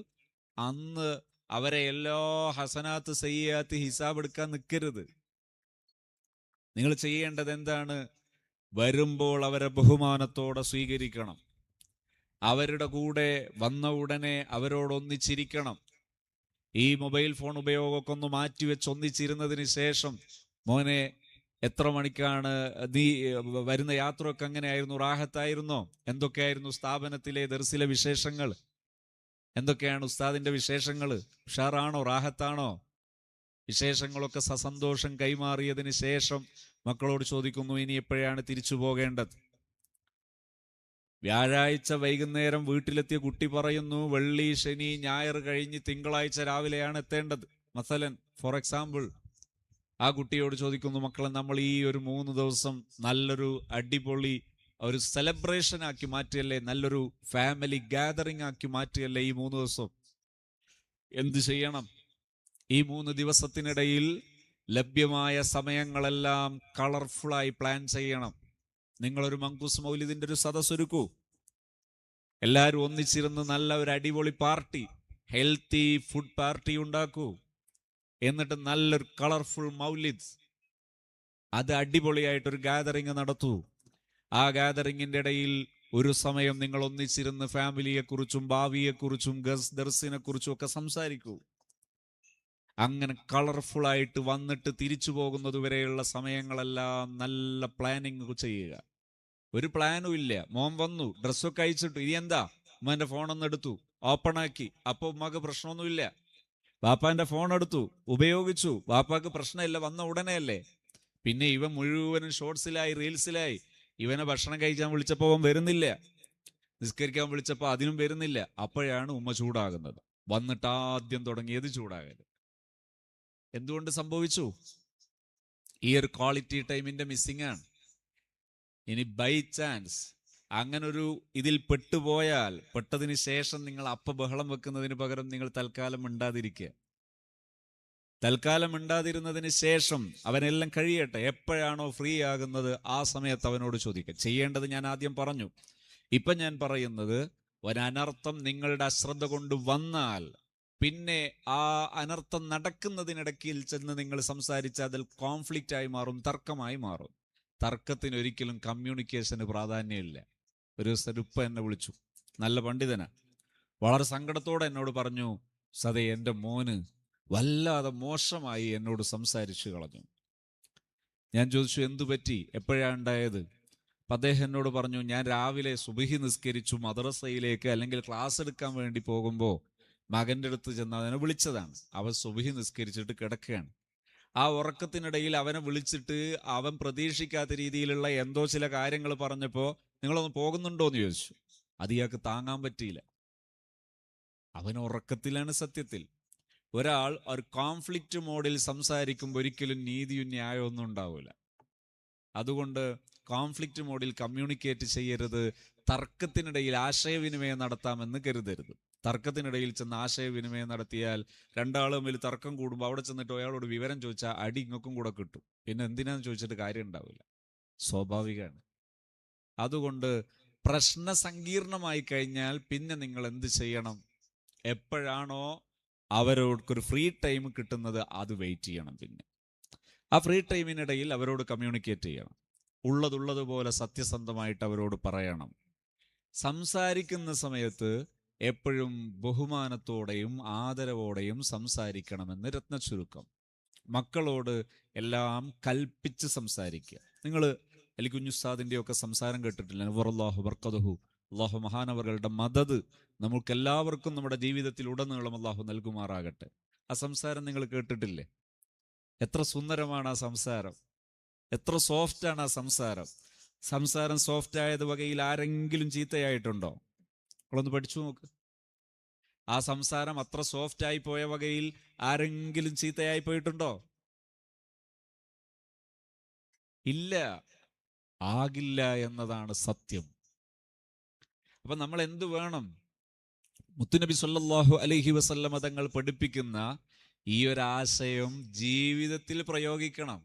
അന്ന് അവരെ എല്ലാ ഹസനാത്ത് സയ്യാത്ത് ഹിസാബ് എടുക്കാൻ നിൽക്കരുത്. നിങ്ങൾ ചെയ്യേണ്ടത് എന്താണ്? വരുമ്പോൾ അവരെ ബഹുമാനത്തോടെ സ്വീകരിക്കണം. അവരുടെ കൂടെ വന്ന ഉടനെ അവരോടൊന്നിച്ചിരിക്കണം. ഈ മൊബൈൽ ഫോൺ ഉപയോഗമൊക്കെ ഒന്ന് മാറ്റിവെച്ച് ഒന്നിച്ചിരുന്നതിന് ശേഷം, മോനെ എത്ര മണിക്കാണ് നീ വരുന്ന യാത്രയൊക്കെ എങ്ങനെയായിരുന്നു? റാഹത്തായിരുന്നോ? എന്തൊക്കെയായിരുന്നു സ്ഥാപനത്തിലെ ദർസിലെ വിശേഷങ്ങൾ? എന്തൊക്കെയാണ് ഉസ്താദിന്റെ വിശേഷങ്ങൾ? ഉഷാറാണോ? റാഹത്താണോ? വിശേഷങ്ങളൊക്കെ സസന്തോഷം കൈമാറിയതിന് ശേഷം മക്കളോട് ചോദിക്കുന്നു, ഇനി എപ്പോഴാണ് തിരിച്ചു പോകേണ്ടത്? വ്യാഴാഴ്ച വൈകുന്നേരം വീട്ടിലെത്തിയ കുട്ടി പറയുന്നു, വെള്ളി ശനി ഞായർ കഴിഞ്ഞ് തിങ്കളാഴ്ച രാവിലെയാണ് എത്തേണ്ടത്. മസലൻ, ഫോർ എക്സാമ്പിൾ, ആ കുട്ടിയോട് ചോദിക്കുന്നു, മക്കളെ, നമ്മൾ ഈ ഒരു 3 ദിവസം നല്ലൊരു അടിപൊളി ഒരു സെലിബ്രേഷൻ ആക്കി മാറ്റിയല്ലേ, നല്ലൊരു ഫാമിലി ഗാദറിംഗ് ആക്കി മാറ്റിയല്ലേ ഈ 3 ദിവസം? എന്ത് ചെയ്യണം? ഈ 3 ദിവസത്തിനിടയിൽ ലഭ്യമായ സമയങ്ങളെല്ലാം കളർഫുള്ളായി പ്ലാൻ ചെയ്യണം. നിങ്ങളൊരു മങ്കൂസ് മൗലിദിന്റെ ഒരു സദസ്സൊരുക്കൂ. എല്ലാവരും ഒന്നിച്ചിരുന്ന് നല്ല ഒരു അടിപൊളി പാർട്ടി, ഹെൽത്തി ഫുഡ് പാർട്ടി ഉണ്ടാക്കൂ. എന്നിട്ട് നല്ലൊരു കളർഫുൾ മൗലിദ്, അത് അടിപൊളിയായിട്ടൊരു ഗാദറിങ് നടത്തൂ. ആ ഗാദറിങ്ങിന്റെ ഇടയിൽ ഒരു സമയം നിങ്ങൾ ഒന്നിച്ചിരുന്ന് ഫാമിലിയെക്കുറിച്ചും ഭാവിയെക്കുറിച്ചും ദർസിനെ കുറിച്ചും ഒക്കെ സംസാരിക്കൂ. അങ്ങനെ കളർഫുൾ ആയിട്ട് വന്നിട്ട് തിരിച്ചു പോകുന്നത് വരെയുള്ള സമയങ്ങളെല്ലാം നല്ല പ്ലാനിങ് ചെയ്യുക. ഒരു പ്ലാനും ഇല്ല. മോൻ വന്നു, ഡ്രസ്സൊക്കെ അയച്ചിട്ടു, ഇനി എന്താ? ഉമ്മന്റെ ഫോണൊന്ന് എടുത്തു, ഓപ്പൺ ആക്കി. അപ്പൊ ഉമ്മക്ക് പ്രശ്നമൊന്നുമില്ല. വാപ്പാന്റെ ഫോൺ എടുത്തു, ഉപയോഗിച്ചു, വാപ്പാക്ക് പ്രശ്നമില്ല, വന്ന ഉടനെയല്ലേ. പിന്നെ ഇവൻ മുഴുവനും ഷോർട്സിലായി, റീൽസിലായി. ഇവനെ ഭക്ഷണം കഴിക്കാൻ വിളിച്ചപ്പോൾ അവൻ വരുന്നില്ല, നിസ്കരിക്കാൻ വിളിച്ചപ്പോൾ അതിനും വരുന്നില്ല. അപ്പോഴാണ് ഉമ്മ ചൂടാകുന്നത്. വന്നിട്ട് ആദ്യം തുടങ്ങിയത് ചൂടാകൽ. എന്തുകൊണ്ട് സംഭവിച്ചു? ഈ ഒരു ക്വാളിറ്റി ടൈമിന്റെ മിസ്സിംഗ് ആണ്. ഇനി ബൈ ചാൻസ് അങ്ങനൊരു ഇതിൽ പെട്ടുപോയാൽ, പെട്ടതിന് ശേഷം നിങ്ങൾ ബഹളം വെക്കുന്നതിന് പകരം നിങ്ങൾ തൽക്കാലം മിണ്ടാതിരിക്കുക. തൽക്കാലം മിണ്ടാതിരുന്നതിന് ശേഷം അവനെല്ലാം കഴിയട്ടെ, എപ്പോഴാണോ ഫ്രീ ആകുന്നത് ആ സമയത്ത് അവനോട് ചോദിക്കുക. ചെയ്യേണ്ടത് ഞാൻ ആദ്യം പറഞ്ഞു. ഇപ്പം ഞാൻ പറയുന്നത്, ഒരനർത്ഥം നിങ്ങളുടെ അശ്രദ്ധ കൊണ്ട് വന്നാൽ പിന്നെ ആ അനർത്ഥം നടക്കുന്നതിനിടയ്ക്കിൽ ചെന്ന് നിങ്ങൾ സംസാരിച്ചാൽ അതിൽ കോൺഫ്ലിക്റ്റ് ആയി മാറും, തർക്കമായി മാറും. തർക്കത്തിന് ഒരിക്കലും കമ്മ്യൂണിക്കേഷന് പ്രാധാന്യമില്ല. ഒരു ദിവസം ഉപ്പ എന്നെ വിളിച്ചു, നല്ല പണ്ഡിതനാ. വളരെ സങ്കടത്തോടെ എന്നോട് പറഞ്ഞു, സതേ, എൻ്റെ മോന് വല്ലാതെ മോശമായി എന്നോട് സംസാരിച്ചു കളഞ്ഞു. ഞാൻ ചോദിച്ചു, എന്തു പറ്റി? എപ്പോഴാണ് ഉണ്ടായത്? അപ്പം അദ്ദേഹം എന്നോട് പറഞ്ഞു, ഞാൻ രാവിലെ സുബഹി നിസ്കരിച്ചു മദ്രസയിലേക്ക് അല്ലെങ്കിൽ ക്ലാസ് എടുക്കാൻ വേണ്ടി പോകുമ്പോൾ മകൻ്റെ അടുത്ത് ചെന്ന് അവനെ വിളിച്ചതാണ്. അവൻ സുബഹി നിസ്കരിച്ചിട്ട് കിടക്കുകയാണ്. ആ ഉറക്കത്തിനിടയിൽ അവനെ വിളിച്ചിട്ട് അവൻ പ്രതീക്ഷിക്കാത്ത രീതിയിലുള്ള എന്തോ ചില കാര്യങ്ങൾ പറഞ്ഞപ്പോൾ, നിങ്ങളൊന്ന് പോകുന്നുണ്ടോ എന്ന് ചോദിച്ചു. അത് ഇയാൾക്ക് താങ്ങാൻ പറ്റിയില്ല. അവൻ ഉറക്കത്തിലാണ്. സത്യത്തിൽ ഒരാൾ ഒരു കോൺഫ്ലിക്റ്റ് മോഡിൽ സംസാരിക്കുമ്പോൾ ഒരിക്കലും നീതിയും ന്യായവും ഒന്നും ഉണ്ടാവില്ല. അതുകൊണ്ട് കോൺഫ്ലിക്റ്റ് മോഡിൽ കമ്മ്യൂണിക്കേറ്റ് ചെയ്യരുത്. തർക്കത്തിനിടയിൽ ആശയവിനിമയം നടത്താമെന്ന് കരുതരുത്. തർക്കത്തിനിടയിൽ ചെന്ന് ആശയവിനിമയം നടത്തിയാൽ രണ്ടാൾ തമ്മിൽ തർക്കം കൂടുമ്പോൾ അവിടെ ചെന്നിട്ട് അയാളോട് വിവരം ചോദിച്ചാൽ അടി ഇങ്ങൾക്കും കൂടെ കിട്ടും. പിന്നെ എന്തിനാന്ന് ചോദിച്ചിട്ട് കാര്യം ഉണ്ടാവില്ല. സ്വാഭാവികമാണ്. അതുകൊണ്ട് പ്രശ്ന സങ്കീർണമായി കഴിഞ്ഞാൽ പിന്നെ നിങ്ങൾ എന്ത് ചെയ്യണം? എപ്പോഴാണോ അവരോടൊരു ഫ്രീ ടൈം കിട്ടുന്നത് അത് വെയിറ്റ് ചെയ്യണം. പിന്നെ ആ ഫ്രീ ടൈമിനിടയിൽ അവരോട് കമ്മ്യൂണിക്കേറ്റ് ചെയ്യണം. ഉള്ളതുള്ളതുപോലെ സത്യസന്ധമായിട്ട് അവരോട് പറയണം. സംസാരിക്കുന്ന സമയത്ത് എപ്പോഴും ബഹുമാനത്തോടെയും ആദരവോടെയും സംസാരിക്കണമെന്ന് രത്നച്ചുരുക്കം. മക്കളോട് എല്ലാം കൽപ്പിച്ച് സംസാരിക്കുക. നിങ്ങൾ അലി കുഞ്ഞുസ്താദിൻ്റെ ഒക്കെ സംസാരം കേട്ടിട്ടില്ല? നവറല്ലാഹു ബർക്കതുഹു, അള്ളാഹു മഹാനവറുകളുടെ മദത് നമുക്കെല്ലാവർക്കും നമ്മുടെ ജീവിതത്തിൽ ഉടനീളം അള്ളാഹു നൽകുമാറാകട്ടെ. ആ സംസാരം നിങ്ങൾ കേട്ടിട്ടില്ലേ? എത്ര സുന്ദരമാണ് ആ സംസാരം, എത്ര സോഫ്റ്റാണ് ആ സംസാരം. സംസാരം സോഫ്റ്റ് ആയത് വകയിൽ ആരെങ്കിലും ചീത്തയായിട്ടുണ്ടോ? നിങ്ങളൊന്ന് പഠിച്ചു നോക്ക്. ആ സംസാരം അത്ര സോഫ്റ്റ് ആയി പോയ വകയിൽ ആരെങ്കിലും ചീത്തയായി പോയിട്ടുണ്ടോ? ഇല്ല, ആകില്ല എന്നതാണ് സത്യം. അപ്പൊ നമ്മൾ എന്ത് വേണം? മുത്തുനബി സല്ലല്ലാഹു അലൈഹി വസല്ലമ തങ്ങൾ പഠിപ്പിക്കുന്ന ഈ ഒരു ആശയം ജീവിതത്തിൽ പ്രയോഗിക്കണം.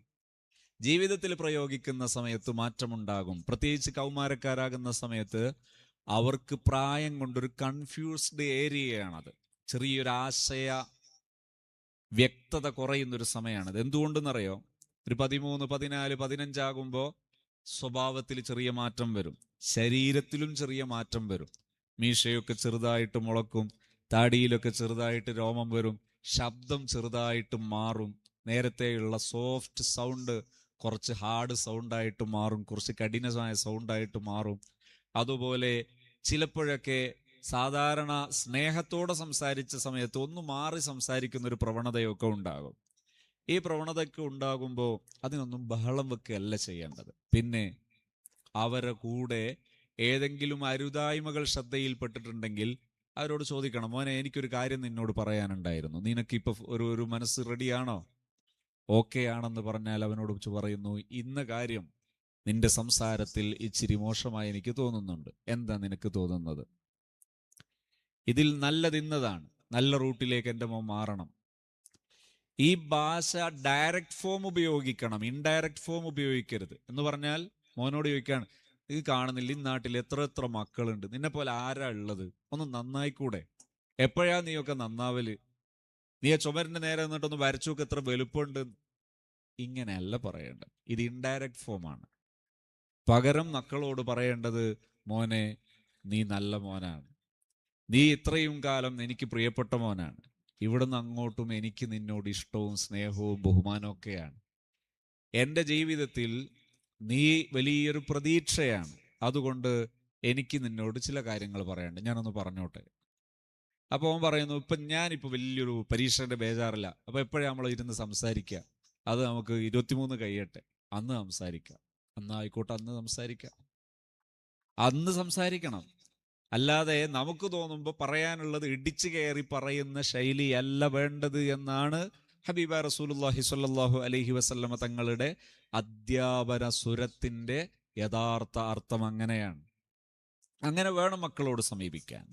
ജീവിതത്തിൽ പ്രയോഗിക്കുന്ന സമയത്ത് മാറ്റമുണ്ടാകും. പ്രത്യേകിച്ച് കൗമാരക്കാരാകുന്ന സമയത്ത് അവർക്ക് പ്രായം കൊണ്ടൊരു കൺഫ്യൂസ്ഡ് ഏരിയയാണത്. ചെറിയൊരു ആശയ വ്യക്തത കുറയുന്നൊരു സമയമാണത്. എന്തുകൊണ്ടെന്നറിയോ? ഒരു 13, 14, 15 ആകുമ്പോൾ സ്വഭാവത്തിൽ ചെറിയ മാറ്റം വരും, ശരീരത്തിലും ചെറിയ മാറ്റം വരും. മീശയൊക്കെ ചെറുതായിട്ട് മുളക്കും, താടിയിലൊക്കെ ചെറുതായിട്ട് രോമം വരും, ശബ്ദം ചെറുതായിട്ട് മാറും. നേരത്തെയുള്ള സോഫ്റ്റ് സൗണ്ട് കുറച്ച് ഹാർഡ് സൗണ്ടായിട്ട് മാറും, കുറച്ച് കഠിനമായ സൗണ്ടായിട്ട് മാറും. അതുപോലെ ചിലപ്പോഴൊക്കെ സാധാരണ സ്നേഹത്തോടെ സംസാരിച്ച സമയത്ത് ഒന്ന് മാറി സംസാരിക്കുന്ന ഒരു പ്രവണതയൊക്കെ ഉണ്ടാകും. ഈ പ്രവണതയൊക്കെ ഉണ്ടാകുമ്പോൾ അതിനൊന്നും ബഹളം വെക്കുകയല്ല ചെയ്യേണ്ടത്. പിന്നെ അവരുടെ കൂടെ ഏതെങ്കിലും അരുതായ്മകൾ ശ്രദ്ധയിൽപ്പെട്ടിട്ടുണ്ടെങ്കിൽ അവരോട് ചോദിക്കണം, മോനെ എനിക്കൊരു കാര്യം നിന്നോട് പറയാനുണ്ടായിരുന്നു, നിനക്കിപ്പോൾ ഒരു മനസ്സ് റെഡിയാണോ, ഓക്കെ ആണെന്ന് പറഞ്ഞാൽ അവനോട് പറയുന്നു, ഇന്ന കാര്യം നിന്റെ സംസാരത്തിൽ ഇച്ചിരി മോശമായി എനിക്ക് തോന്നുന്നുണ്ട്, എന്താ നിനക്ക് തോന്നുന്നത്, ഇതിൽ നല്ലതിന്നതാണ്, നല്ല റൂട്ടിലേക്ക് എൻ്റെ മോൻ മാറണം. ഈ ഭാഷ ഡയറക്റ്റ് ഫോം ഉപയോഗിക്കണം, ഇൻഡയറക്റ്റ് ഫോം ഉപയോഗിക്കരുത്. എന്ന് പറഞ്ഞാൽ മോനോട് ചോദിക്കാണ്, ഇത് കാണുന്നില്ല ഈ നാട്ടിൽ എത്ര എത്ര മക്കളുണ്ട്, നിന്നെ പോലെ ആരാ ഉള്ളത്, ഒന്ന് നന്നായിക്കൂടെ, എപ്പോഴാ നീയൊക്കെ നന്നാവല്, നീ ആ ചുമരിന്റെ നേരെ നിന്നിട്ടൊന്ന് വരച്ചു നോക്ക് എത്ര വലുപ്പമുണ്ട്. ഇങ്ങനെയല്ല പറയേണ്ടത്, ഇത് ഇൻഡയറക്റ്റ് ഫോമാണ്. പകരം മക്കളോട് പറയേണ്ടത്, മോനെ നീ നല്ല മോനാണ്, നീ ഇത്രയും കാലം എനിക്ക് പ്രിയപ്പെട്ട മോനാണ്, ഇവിടുന്ന് അങ്ങോട്ടും എനിക്ക് നിന്നോട് ഇഷ്ടവും സ്നേഹവും ബഹുമാനവും ഒക്കെയാണ്. എൻ്റെ ജീവിതത്തിൽ നീ വലിയൊരു പ്രതീക്ഷയാണ്, അതുകൊണ്ട് എനിക്ക് നിന്നോട് ചില കാര്യങ്ങൾ പറയാനുണ്ട്, ഞാനൊന്ന് പറഞ്ഞോട്ടെ. അപ്പോൾ അവൻ പറയുന്നു, ഇപ്പം ഞാനിപ്പോൾ വലിയൊരു പരീക്ഷയുടെ ബേജാറില്ല, അപ്പോൾ എപ്പോഴാണ് നമ്മൾ ഇരുന്ന് സംസാരിക്കുക, അത് നമുക്ക് 23 കഴിയട്ടെ, അന്ന് സംസാരിക്കാം. അന്നായിക്കോട്ടെ, അന്ന് സംസാരിക്കാം, അന്ന് സംസാരിക്കണം. അല്ലാതെ നമുക്ക് തോന്നുമ്പോൾ പറയാനുള്ളത് ഇടിച്ചു കയറി പറയുന്ന ശൈലിയല്ല വേണ്ടത് എന്നാണ് ഹബീബ റസൂലുള്ളാഹി സ്വല്ലല്ലാഹു അലൈഹി വസല്ലമ തങ്ങളുടെ അധ്യാപന സുരത്തിന്റെ യഥാർത്ഥ അർത്ഥം അങ്ങനെയാണ്. അങ്ങനെ വേണം മക്കളോട് സമീപിക്കാൻ.